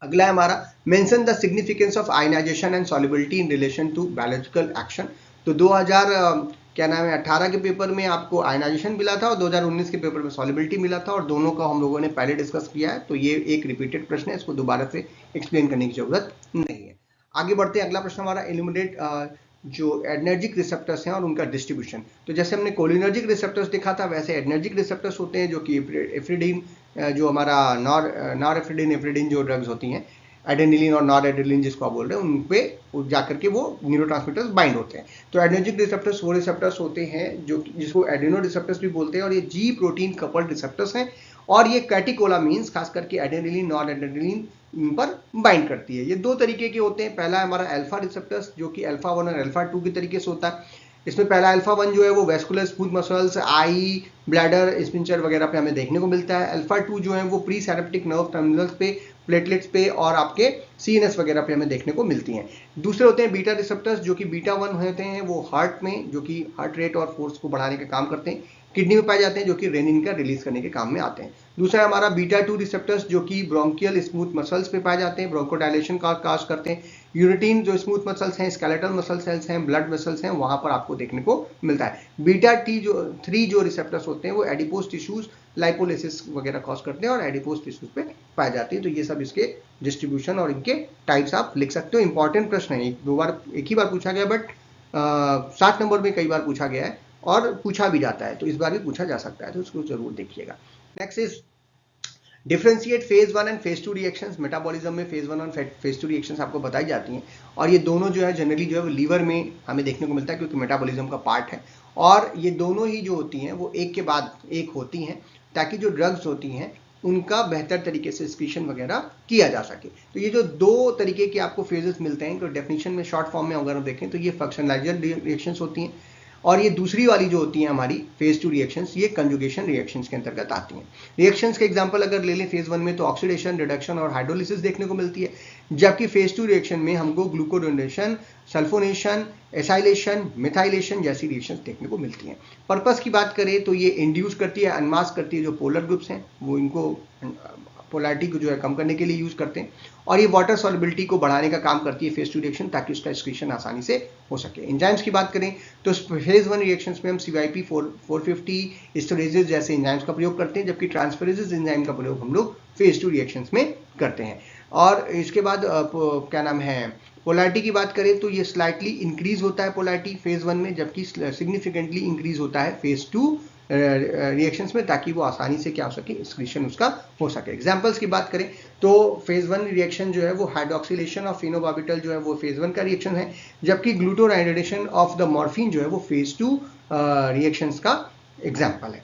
अगला है हमारा mention the significance of ionization and solubility in relation to biological action. तो 2018 के पेपर में आपको आयनाइजेशन मिला था और 2019 के पेपर में सॉल्युबिलिटी मिला था, और दोनों का हम लोगों ने पहले डिस्कस किया है, तो ये एक रिपीटेड प्रश्न है, इसको दोबारा से एक्सप्लेन करने की जरूरत नहीं है। आगे बढ़ते हैं, अगला प्रश्न हमारा एलिमिनेट जो एडर्जिक रिसेप्टर्स हैं और उनका डिस्ट्रीब्यूशन। तो जैसे हमने कोलिनर्जिक रिसेप्टर्स देखा था, वैसे एडर्जिक रिसेप्टर्स होते हैं जो कि एफ्रिडिन, जो हमारा नॉरएफ्रिडिन जो ड्रग्स होती हैं, एडेनिलिन और नॉरएडेनिलिन जिसको आप बोल रहे हैं, उन पे जाकर के वो न्यूरोट्रांसमीटर्स बाइंड होते हैं। तो एडर्जिक रिसेप्टर्स वो रिसेप्टर्स होते हैं जिसको एडेनो रिसेप्टर्स भी बोलते हैं, और ये G प्रोटीन कपल्ड रिसेप्टर्स हैं, और ये कैटिकोलामीन्स खास करके एडेनिलिन नॉरएडेनिलिन पर बाइंड करती है। ये 2 तरीके के होते हैं। पहला है हमारा अल्फा रिसेप्टर्स जो कि अल्फा 1 और अल्फा 2 के तरीके से होता है। इसमें पहला अल्फा 1 जो है वो वेस्कुलर स्मूथ मसल्स, आई, ब्लैडर, स्पिंचर वगैरह पे हमें देखने को मिलता है। अल्फा 2 जो है वो प्री सिनेप्टिक नर्व टर्मिनल्स पे प्लेटलेट्स पे और आपके CNS वगैरह पे हमें देखने को मिलती हैं। दूसरे होते हैं बीटा रिसेप्टर्स, जो कि बीटा 1 होते हैं, वो हार्ट में, जो कि हार्ट रेट और फोर्स को बढ़ाने का काम करते हैं। किडनी में पाए जाते हैं, जो कि रेनिन का रिलीज करने के काम में आते हैं। दूसरा हमारा बीटा 2 रिसेप्टर्स, जो कि ब्रोंकियल स्मूथ मसल्स पे पाए जाते हैं, ब्रोंकोडायलेशन का काज करते हैं। यूनिटीन जो स्मूथ मसल्स हैं, स्केलेटल मसल सेल्स हैं, ब्लड वेसल्स हैं, वहां पर आपको देखने को मिलता है। बीटा टी जो 3 जो रिसेप्टर्स होते हैं, वो एडिपोज टिश्यूज लाइपोलिसिस वगैरह कॉज करते हैं और एडिपोज टिश्यूज पे पाए जाते हैं। तो ये सब इसके डिस्ट्रीब्यूशन और इनके टाइप्स आप लिख सकते हो। इंपॉर्टेंट प्रश्न है, एक ही बार पूछा गया, बट 7 नंबर में कई बार पूछा गया है और पूछा भी जाता है, तो इस बार भी पूछा जा सकता है, तो उसको जरूर देखिएगा। Next is differentiate phase 1 and phase 2 reactions. Metabolism में फेज 1 और फेज 2 रिएक्शंस आपको बताई जाती हैं, और ये दोनों जो है जनरली जो है वो लीवर में हमें देखने को मिलता है, क्योंकि मेटाबॉलिज्म का पार्ट है। और ये दोनों ही जो होती हैं वो एक के बाद एक होती हैं, ताकि जो ड्रग्स होती हैं उनका बेहतर तरीके से एक्सक्रीशन वगैरह किया जा सके। तो ये जो दो तरीके के आपको फेजेस मिलते हैं, तो डेफिनेशन में शॉर्ट फॉर्म में अगर हम देखें तो ये फंक्शनलाइजर रिएक्शंस होती हैं, और ये दूसरी वाली जो होती हैं हमारी फेज 2 रिएक्शंस, ये कंजुगेशन रिएक्शंस के अंतर्गत आती हैं। रिएक्शंस के एग्जांपल अगर ले लें फेज 1 में, तो ऑक्सीडेशन, रिडक्शन और हाइड्रोलिसिस देखने को मिलती है, जबकि फेज 2 रिएक्शन में हमको ग्लूकोडोनेशन, सल्फोनेशन, एसाइलेशन, मिथाइलेशन जैसी रिएक्शंस देखने को मिलती हैं। पर्पस की बात करें तो ये इंड्यूस करती है, अनमास्क करती है जो पोलर ग्रुप्स हैं, वो इनको पोलैरिटी को जो है कम करने के लिए यूज करते हैं, और ये वाटर सॉल्युबिलिटी को बढ़ाने का काम करती है फेज 2 रिएक्शन, ताकि उसका एक्सक्रीशन आसानी से हो सके। एंजाइम्स की बात करें तो फेज 1 रिएक्शंस में हम CYP 450 एस्टरेजेस जैसे एंजाइम्स का प्रयोग करते हैं, जबकि ट्रांसफेरेजेस एंजाइम का प्रयोग हम लोग फेज 2 रिएक्शंस में करते हैं। और इसके बाद क्या नाम है, पोलैरिटी की बात करें तो ये स्लाइटली इंक्रीज होता है पोलैरिटी फेज 1 में, जबकि सिग्निफिकेंटली इंक्रीज होता है फेज 2 रिएक्शंस में, ताकि वो आसानी से क्या हो सके, एक्सक्रीशन उसका हो सके। एग्जांपल्स की बात करें तो फेज 1 रिएक्शन जो है वो हाइड्रोक्सिलेशन ऑफ फिनोबार्बिटल जो है वो फेज 1 का रिएक्शन है, जबकि ग्लूटाराइडेशन ऑफ द मॉर्फिन जो है वो फेज 2 रिएक्शंस का एग्जांपल है।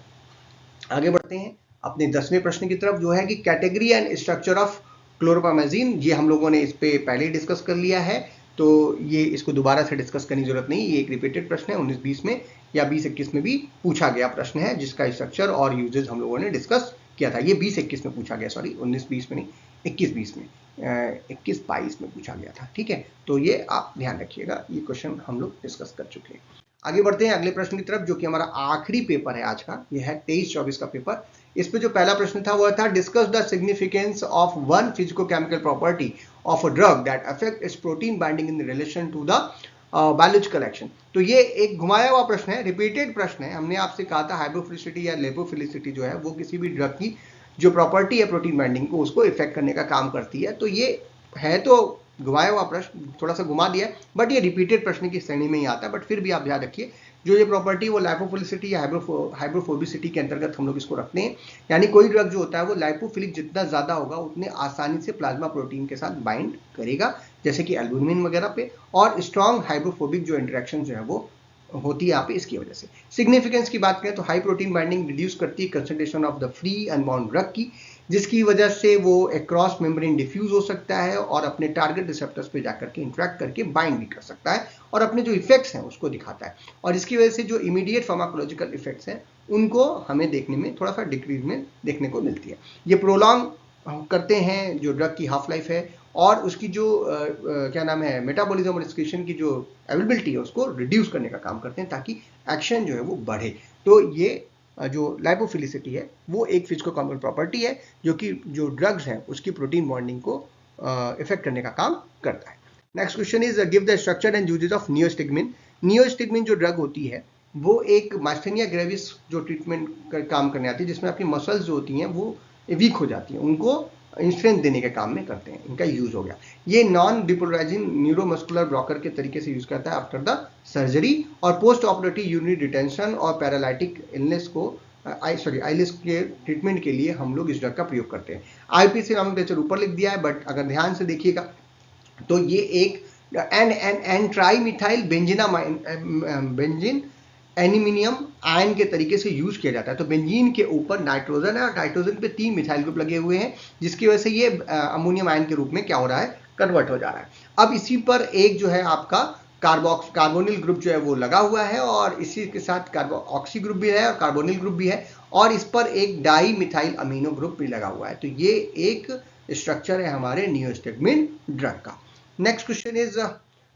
आगे बढ़ते हैं अपने 10वें प्रश्न की तरफ, जो है कि कैटेगरी एंड स्ट्रक्चर ऑफ क्लोरोपामाजीन। ये हम लोगों ने इस पे पहले डिस्कस कर लिया है, तो ये इसको दोबारा से डिस्कस करने की जरूरत नहीं। ये एक रिपीटेड प्रश्न है, 19-20 में या 20-21 में भी पूछा गया प्रश्न है, जिसका स्ट्रक्चर और यूजेस हम लोगों ने डिस्कस किया था। ये 20-21 में पूछा गया, सॉरी 19-20 में नहीं, 21-20 में, 21-22 में पूछा गया था। ठीक है, तो ये आप ध्यान रखिएगा, ये क्वेश्चन हम लोग डिस्कस कर चुके हैं। आगे बढ़ते हैं अगले प्रश्न की तरफ, जो कि हमारा आखिरी पेपर है आज का, यह है 23-24 का पेपर। इस पे जो पहला प्रश्न था वह था discuss the significance of one physicochemical property of a drug that affect its protein binding in relation to the biological action. तो ये एक घुमाया हुआ प्रश्न है, रिपीटेड प्रश्न है। हमने आपसे कहा था हाइड्रोफिलिसिटी या लिपोफिलिसिटी जो है वो किसी भी ड्रग की जो प्रॉपर्टी है प्रोटीन बाइंडिंग को, उसको इफेक्ट करने का काम करती है। तो ये है तो घुमाया हुआ प्रश्न, थोड़ा सा घुमा दिया, बट ये रिपीटेड प्रश्न की श्रेणी में ही आता है। बट फिर भी आप ध्यान रखिए, जो ये प्रॉपर्टी वो लाइपोफिलिसिटी या हाइड्रोफोबिसिटी के अंतर्गत हम लोग इसको रखते हैं। यानी कोई ड्रग जो होता है वो लाइपोफिलिक जितना ज्यादा होगा उतने आसानी से प्लाज्मा प्रोटीन के साथ बाइंड करेगा, जैसे कि एल्बुमिन वगैरह पे, और स्ट्रॉन्ग हाइड्रोफोबिक जो इंटरेक्शन जो है वो होती है यहाँ पे इसकी वजह से। सिग्निफिकेंस की बात करें तो हाई प्रोटीन बाइंडिंग रिड्यूस करती है concentration of the free unbound drug की, जिसकी वजह से वो अक्रॉस मेम्ब्रेन डिफ्यूज हो सकता है और अपने टारगेट रिसेप्टर्स पे जाकर के इंटरेक्ट करके बाइंड भी कर सकता है और अपने जो इफेक्ट्स हैं उसको दिखाता है। और इसकी वजह से जो इमीडिएट फार्माकोलॉजिकल इफेक्ट्स हैं उनको हमें देखने में थोड़ा सा डिक्रीज में देखने को मिलती है। ये प्रोलॉन्ग करते हैं जो ड्रग की हाफ लाइफ है, और उसकी जो क्या नाम है मेटाबॉलिज्म और एक्सक्रीशन की जो अवेलेबिलिटी है उसको रिड्यूस करने का काम करते हैं, ताकि एक्शन जो है वो बढ़े। तो ये जो लाइपोफिलिसिटी है वो एक फिजिकोकेमिकल प्रॉपर्टी है जो कि जो ड्रग्स हैं उसकी प्रोटीन बॉन्डिंग को इफेक्ट करने का काम करता है। Next question is give the structure and uses of neostigmine. Neostigmine जो ड्रग होती है वो एक मास्थेनिया ग्रेविस जो ट्रीटमेंट का काम करने आती है, जिसमें आपकी मसल्स जो होती हैं वो वीक हो जाती हैं, उनको स्ट्रेंथ देने के काम में करते हैं, इनका यूज हो गया। ये नॉन डिपोलराइजिंग न्यूरोमस्कुलर ब्लॉकर के तरीके से यूज करता है आफ्टर द सर्जरी, और पोस्ट ऑपरेटिव यूरिनरी डिटेंशन और पैरालाइटिक इलनेस को आइलिस के ट्रीटमेंट के लिए हम लोग इस ड्रग का प्रयोग करते हैं। आईपीसी नॉमेनक्लेचर ऊपर लिख दिया है, बट अगर ध्यान से देखिएगा तो ये एक N trimethyl benzene aluminium ion के तरीके से यूज किया जाता है। तो बेंजीन के ऊपर नाइट्रोजन है और नाइट्रोजन पे 3 मिथाइल ग्रुप लगे हुए हैं, जिसकी वजह से ये अमोनियम आयन के रूप में क्या हो रहा है, कन्वर्ट हो जा रहा है। अब इसी पर एक जो है आपका कार्बोनिल ग्रुप जो है वो लगा हुआ है, और इसी के साथ ऑक्सी ग्रुप भी है और कार्बोनिल ग्रुप भी है, और इस पर एक डाई मिथाइल अमीनो ग्रुप भी लगा हुआ है। तो ये एक स्ट्रक्चर है हमारे नियोस्टेगमिन ड्रग का। Next question is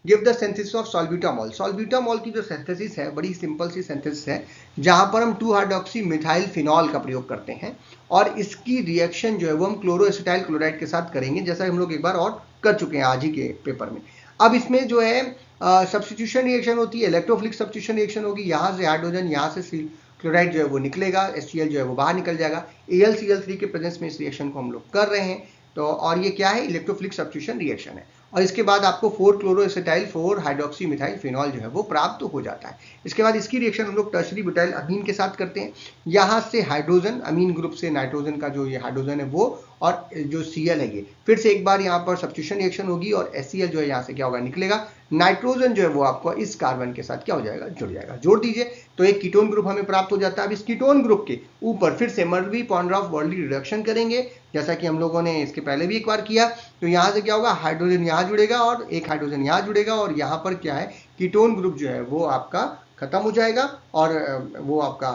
give the synthesis of salbutamol. Salbutamol की जो सिंथेसिस है बड़ी सिंपल सी सिंथेसिस है, जहां पर हम 2 हाइड्रोक्सी मिथाइल फिनॉल का प्रयोग करते हैं और इसकी रिएक्शन जो है वो हम क्लोरोएसिटाइल क्लोराइड के साथ करेंगे, जैसा हम लोग एक बार और कर चुके हैं आज ही के पेपर में। अब इसमें जो है सब्स्टिट्यूशन रिएक्शन होती है, इलेक्ट्रोफिलिक सब्स्टिट्यूशन रिएक्शन होगी, यहाँ से हाइड्रोजन, यहाँ से क्लोराइड जो है वो निकलेगा, HCl जो है वो बाहर निकल जाएगा। AlCl3 के प्रेजेंस में इस रिएक्शन को हम लोग कर रहे हैं। तो और ये क्या है, इलेक्ट्रोफिलिक सब्स्टिट्यूशन रिएक्शन है। और इसके बाद आपको 4-क्लोरोएसिटाइल 4-हाइड्रोक्सी मिथाइल फिनॉल जो है वो प्राप्त हो जाता है। इसके बाद इसकी रिएक्शन हम लोग टर्शरी ब्यूटाइल अमीन के साथ करते हैं। यहाँ से हाइड्रोजन, अमीन ग्रुप से नाइट्रोजन का जो ये हाइड्रोजन है वो, और जो Cl है ये, फिर से एक बार यहाँ पर सब्स्टिट्यूशन रिएक्शन होगी और HCl जो है यहाँ से क्या होगा, निकलेगा। नाइट्रोजन जो है वो आपको इस कार्बन के साथ क्या हो जाएगा, जुड़ जाएगा। जोड़ दीजिए तो एक कीटोन ग्रुप हमें प्राप्त हो जाता है। अब इस कीटोन ग्रुप के ऊपर फिर से मर्वी पॉन्ड्रॉफ-वर्ली रिडक्शन करेंगे, जैसा कि हम लोगों ने इसके पहले भी एक बार किया। तो यहाँ से क्या होगा, हाइड्रोजन यहाँ जुड़ेगा और एक हाइड्रोजन यहाँ जुड़ेगा और यहाँ पर क्या है, कीटोन ग्रुप जो है वो आपका खत्म हो जाएगा और वो आपका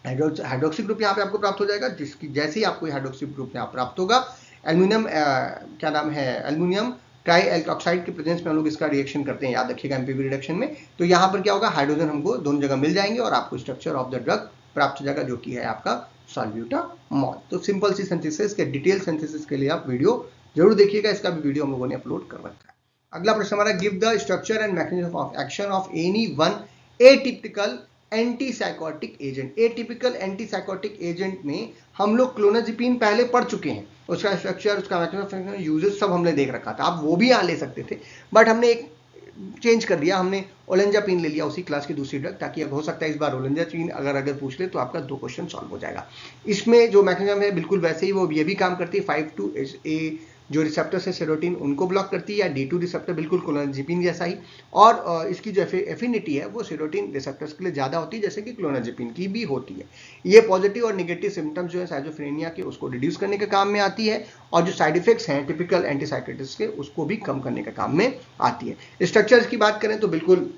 हाइड्रोक्सी ग्रुप यहाँ पे आपको प्राप्त हो जाएगा। जिसकी जैसे ही आपको हाइड्रोक्सी ग्रुप यहाँ प्राप्त होगा, एल्यूमिनियम क्या नाम है, एल्यूमिनियम ट्राई एल्कोक्साइड के प्रेजेंस में हम लोग इसका रिएक्शन करते हैं, याद रखिएगा एमपीवी रिडक्शन में। तो यहाँ पर क्या होगा, हाइड्रोजन हमको दोनों जगह मिल जाएंगे और आपको स्ट्रक्चर ऑफ द ड्रग प्राप्त हो जाएगा, जो कि है आपका सॉल्ब्यूटामॉल। तो सिंपल सी सिंथेसिस के डिटेल सिंथेसिस के लिए आप वीडियो जरूर देखिएगा, इसका भी वीडियो हम लोगों ने अपलोड कर रखा है। अगला प्रश्न हमारा, give the structure and mechanism of action of any one atypical antipsychotic agent. Atypical antipsychotic agent में हम लोग क्लोनाजिपिन पहले पढ़ चुके हैं, उसका स्ट्रक्चर, उसका मैकेनिज्म, यूजेस सब हमने देख रखा था। आप वो भी यहाँ ले सकते थे, बट हमने एक चेंज कर दिया, हमने ओलेंजापिन ले लिया उसी क्लास की दूसरी ड्रग, ताकि अब हो सकता है इस बार ओलेंजापिन अगर पूछ ले तो आपका 2 क्वेश्चन सॉल्व हो जाएगा। इसमें जो मैकेनिज्म है बिल्कुल वैसे ही वो ये भी काम करती है। 5-2A जो रिसेप्टर्स है सेरोटिन उनको ब्लॉक करती है, या D2 रिसेप्टर बिल्कुल क्लोनाजिपिन जैसा ही, और इसकी जो एफिनिटी है वो सेरोटिन रिसेप्टर्स के लिए ज़्यादा होती है, जैसे कि क्लोनाजिपिन की भी होती है। ये पॉजिटिव और नेगेटिव सिम्टम्स जो है साइजोफ्रेनिया के उसको रिड्यूस करने के काम में आती है, और जो साइड इफेक्ट्स हैं टिपिकल एंटीसाइकोटिक्स के उसको भी कम करने के काम में आती है। स्ट्रक्चर्स की बात करें तो बिल्कुल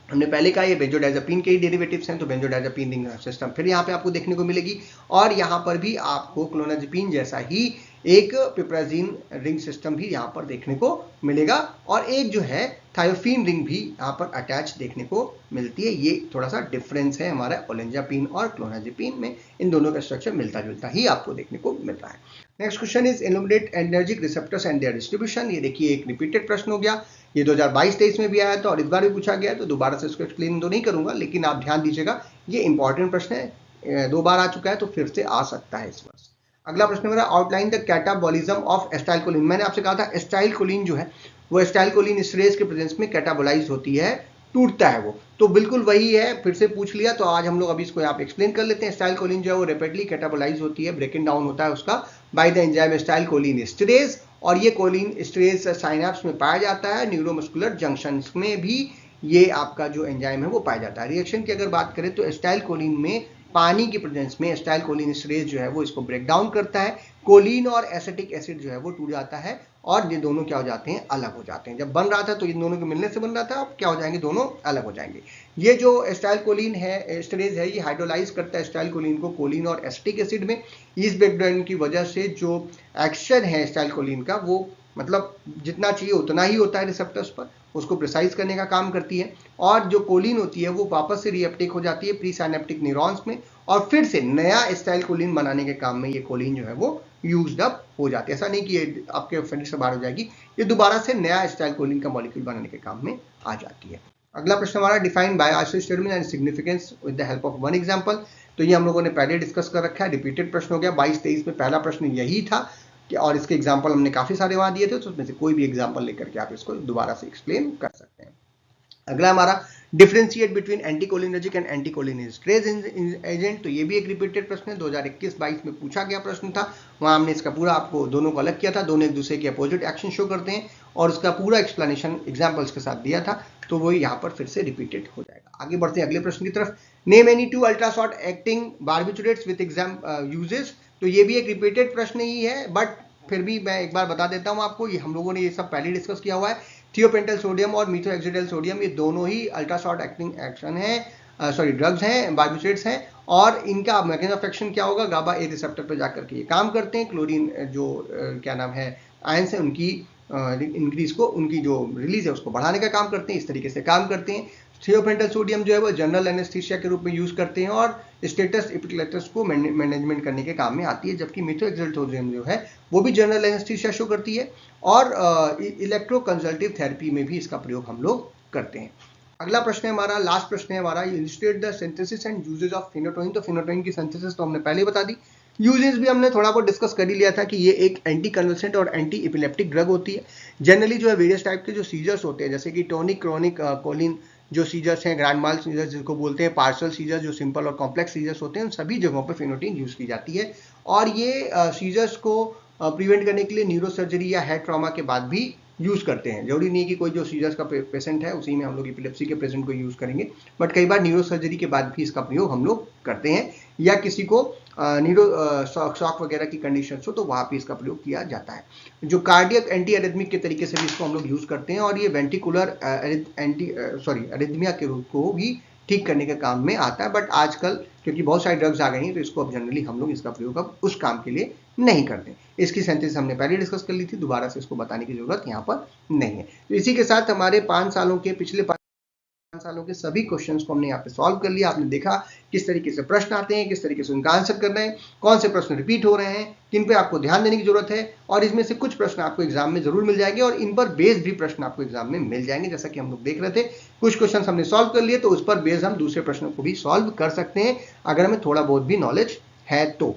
हमने पहले कहा ये बेंजोडाइजापीन के ही डेरिवेटिव्स हैं, तो बेंजोडाइजापीन रिंग सिस्टम फिर यहाँ पे आपको देखने को मिलेगी, और यहाँ पर भी आपको क्लोनाजिपिन जैसा ही एक पिप्राजीन रिंग सिस्टम भी यहाँ पर देखने को मिलेगा, और एक जो है थायोफीन रिंग भी यहाँ पर अटैच देखने को मिलती है। ये थोड़ा सा डिफरेंस है हमारा ओलेंजापिन और क्लोनाजिपिन में, इन दोनों का स्ट्रक्चर मिलता जुलता ही आपको देखने को मिल रहा है। Next question is enumerate energic receptors and there distribution. ये देखिए एक रिपीटेड प्रश्न हो गया, ये 2022-23 में भी आया था और इस बार भी पूछा गया है, तो दोबारा से इसको एक्सप्लेन तो नहीं करूंगा, लेकिन आप ध्यान दीजिएगा ये इंपॉर्टेंट प्रश्न है, 2 बार आ चुका है तो फिर से आ सकता है इस वर्ष। अगला प्रश्न मेरा, outline the catabolism of acetylcholine. मैंने आपसे कहा था एस्टाइलकोलिन जो है वो एस्टाइलकोलिन स्ट्रेस के प्रेजेंस में कैटाबोलाइज होती है, टूटता है वो, तो बिल्कुल वही है, फिर से पूछ लिया तो आज हम लोग अभी इसको यहाँ पे एक्सप्लेन कर लेते हैं। एस्टाइलकोलिन जो है वो रैपिडली कैटाबोलाइज होती है, ब्रेकिंग डाउन होता है उसका by the enzyme acetylcholine stress, और ये कोलिन स्ट्रेस साइनेप्स में पाया जाता है, न्यूरोमस्कुलर जंक्शंस में भी ये आपका जो एंजाइम है वो पाया जाता है। रिएक्शन की अगर बात करें तो एस्टाइलकोलिन में पानी की प्रेजेंस में एस्टाइलकोलिन स्ट्रेस जो है वो इसको ब्रेक डाउन करता है, कोलिन और एसिटिक एसिड जो है वो टूट जाता है, और ये दोनों क्या हो जाते हैं, अलग हो जाते हैं। जब बन रहा था तो इन दोनों के मिलने से बन रहा था, अब क्या हो जाएंगे, दोनों अलग हो जाएंगे। ये जो एस्टाइलकोलिन है स्ट्रेस है, ये हाइड्रोलाइज करता है एस्टाइलकोलिन को कोलिन और एसिटिक एसिड में। इस ब्रेकडाउन की वजह से जो एक्शन है एस्टाइलकोलिन का वो मतलब जितना चाहिए उतना ही होता है रिसेप्टर्स पर, उसको प्रिसाइज करने का काम करती है, और जो कोलिन होती है वो वापस से रीअपटेक हो जाती है प्री साइनेप्टिक न्यूरॉन्स में, और फिर से नया एस्टाइलकोलिन बनाने के काम में ये कोलिन जो है वो यूज्ड अप हो जाती है। ऐसा नहीं कि ये आपके फिनिश से बाहर हो जाएगी, ये दोबारा से नया एस्टाइलकोलिन का मॉलिक्यूल बनाने के काम में आ जाती है। अगला प्रश्न हमारा, define Biosys terminal and significance with the help of one example. तो ये हम लोगों ने पहले डिस्कस कर रखा है, रिपीटेड प्रश्न हो गया, 22-23 में पहला प्रश्न यही था कि, और इसके एग्जाम्पल हमने काफी सारे वहां दिए थे, तो उसमें से कोई भी एग्जाम्पल लेकर के आप इसको दोबारा से एक्सप्लेन कर सकते हैं। अगला हमारा, differentiate between anticholinergic and anticholinesterase agent. तो ये भी एक रिपीटेड प्रश्न है, 2021-22 में पूछा गया प्रश्न था, वहां हमने इसका पूरा आपको दोनों को अलग किया था, दोनों एक दूसरे के अपोजिट एक्शन शो करते हैं, और उसका पूरा एक्सप्लेनेशन एग्जाम्पल्स के साथ दिया था, तो वो यहाँ पर फिर से रिपीटेड हो जाएगा। आगे बढ़ते हैं अगले प्रश्न की तरफ, name any 2 ultra short acting barbiturates with exam uses. तो ये भी एक रिपीटेड प्रश्न ही है, बट फिर भी मैं एक बार बता देता हूँ आपको, ये हम लोगों ने ये सब पहले डिस्कस किया हुआ है। थियोपेंटल सोडियम और मिथोएक्सिडिल सोडियम, ये दोनों ही अल्ट्रा शॉर्ट एक्टिंग एक्शन है, ड्रग्स हैं, बार्बिटूरेट्स हैं, और इनका मैकेनिज्म ऑफ एक्शन क्या होगा, गाबा ए रिसेप्टर पर जाकर के ये काम करते हैं। क्लोरीन जो क्या नाम है आयंस है उनकी इंक्रीज को, उनकी जो रिलीज है उसको बढ़ाने का काम करते हैं, इस तरीके से काम करते हैं। थियोपेंटल सोडियम जो है वो जनरल एनेस्थीसिया के रूप में यूज करते हैं और स्टेटस एपिक्लेटस को मैनेजमेंट करने के काम में आती है, जबकि मिथोएक्सल्टोजियम जो है वो भी जनरल एनेस्थीसिया शो करती है और इलेक्ट्रोकंसल्टिव थेरेपी में भी इसका प्रयोग हम लोग करते हैं। अगला प्रश्न है हमारा, लास्ट प्रश्न है हमारा, illustrate the synthesis and uses of phenytoin. तो फेनोटोइन की सिंथेसिस तो हमने पहले बता दी, यूजेस भी हमने थोड़ा बहुत डिस्कस कर ही लिया था कि ये एक एंटी कन्वल्सेंट और एंटी एपिलेप्टिक ड्रग होती है। जनरली जो है वेरियस टाइप के जो सीजर्स होते हैं, जैसे कि टोनिक, क्रोनिक, कोलिन जो सीजर्स हैं, ग्रैंड माल सीजर्स जिनको बोलते हैं, पार्सल सीजर्स जो सिंपल और कॉम्प्लेक्स सीजर्स होते हैं, उन सभी जगहों पर फेनोटीन यूज की जाती है। और ये सीजर्स को प्रिवेंट करने के लिए न्यूरो सर्जरी या हेड ट्रॉमा के बाद भी यूज करते हैं। जरूरी नहीं है कि कोई जो सीजर्स का पेशेंट है उसी में हम लोग एपिलेप्सी के पेशेंट को यूज करेंगे, बट कई बार न्यूरो सर्जरी के बाद भी इसका प्रयोग हम लोग करते हैं, या किसी को न्यूरो शॉक वगैरह की कंडीशन हो तो वहां पे इसका प्रयोग किया जाता है। जो कार्डियक एंटी एरिथमिक के तरीके से भी इसको हम लोग यूज करते हैं और ये वेंटिकुलर एरिथमिया के रूप को भी ठीक करने के काम में आता है। बट आजकल क्योंकि बहुत सारी ड्रग्स आ गई हैं तो इसको अब जनरली हम लोग इसका प्रयोग अब उस काम के लिए नहीं करते। इसकी सिंथेसिस हमने पहले डिस्कस कर ली थी, दोबारा से इसको बताने की जरूरत यहाँ पर नहीं है। तो इसी के साथ हमारे 5 सालों के पिछले 5 सालों के सभी क्वेश्चंस को हमने यहाँ पे सॉल्व कर लिया। आपने देखा किस तरीके से प्रश्न आते हैं, किस तरीके से उनका आंसर करना है, कौन से प्रश्न रिपीट हो रहे हैं, किन पे आपको ध्यान देने की जरूरत है, और इसमें से कुछ प्रश्न आपको एग्जाम में जरूर मिल जाएंगे और इन पर बेस्ड भी प्रश्न आपको एग्जाम में मिल जाएंगे। जैसा कि हम लोग देख रहे थे कुछ क्वेश्चन हमने सॉल्व कर लिए, तो उस पर बेस्ड हम दूसरे प्रश्नों को भी सॉल्व कर सकते हैं अगर हमें थोड़ा बहुत भी नॉलेज है तो।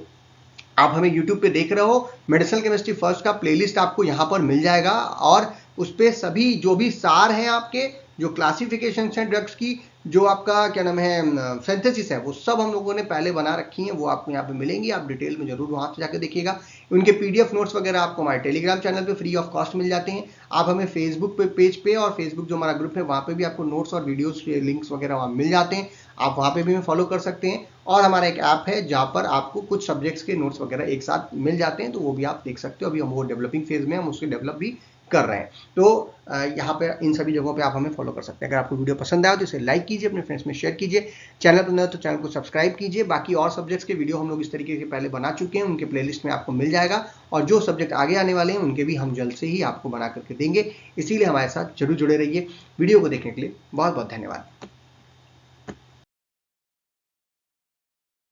आप हमें YouTube पे देख रहे हो, मेडिसिनल केमिस्ट्री फर्स्ट का प्लेलिस्ट आपको यहाँ पर मिल जाएगा और उस पे सभी जो भी सार हैं आपके, जो क्लासिफिकेशन है ड्रग्स की, जो आपका क्या नाम है सिंथेसिस है, वो सब हम लोगों ने पहले बना रखी हैं, वो आपको यहाँ पे मिलेंगी। आप डिटेल में जरूर वहां से जाकर देखिएगा। उनके PDF नोट्स वगैरह आपको हमारे टेलीग्राम चैनल पे फ्री ऑफ कॉस्ट मिल जाते हैं। आप हमें फेसबुक पे पेज पे और फेसबुक जो हमारा ग्रुप है वहाँ पे भी आपको नोट्स और वीडियोस के लिंक्स वगैरह वहाँ मिल जाते हैं, आप वहाँ पे भी हमें फॉलो कर सकते हैं। और हमारा एक ऐप है जहाँ पर आपको कुछ सब्जेक्ट्स के नोट्स वगैरह एक साथ मिल जाते हैं, तो वो भी आप देख सकते हो। अभी हम वो डेवलपिंग फेज में हम उसके डेवलप भी कर रहे हैं, तो यहाँ पे इन सभी जगहों पे आप हमें फॉलो कर सकते हैं। अगर आपको वीडियो पसंद आया तो इसे लाइक कीजिए, अपने फ्रेंड्स में शेयर कीजिए, चैनल पर नए तो चैनल को सब्सक्राइब कीजिए। बाकी और सब्जेक्ट्स के वीडियो हम लोग इस तरीके के पहले बना चुके हैं, उनके प्लेलिस्ट में आपको मिल जाएगा, और जो सब्जेक्ट आगे आने वाले हैं उनके भी हम जल्द से ही आपको बना करके देंगे। इसीलिए हमारे साथ जरूर जुड़े रहिए। वीडियो को देखने के लिए बहुत बहुत धन्यवाद।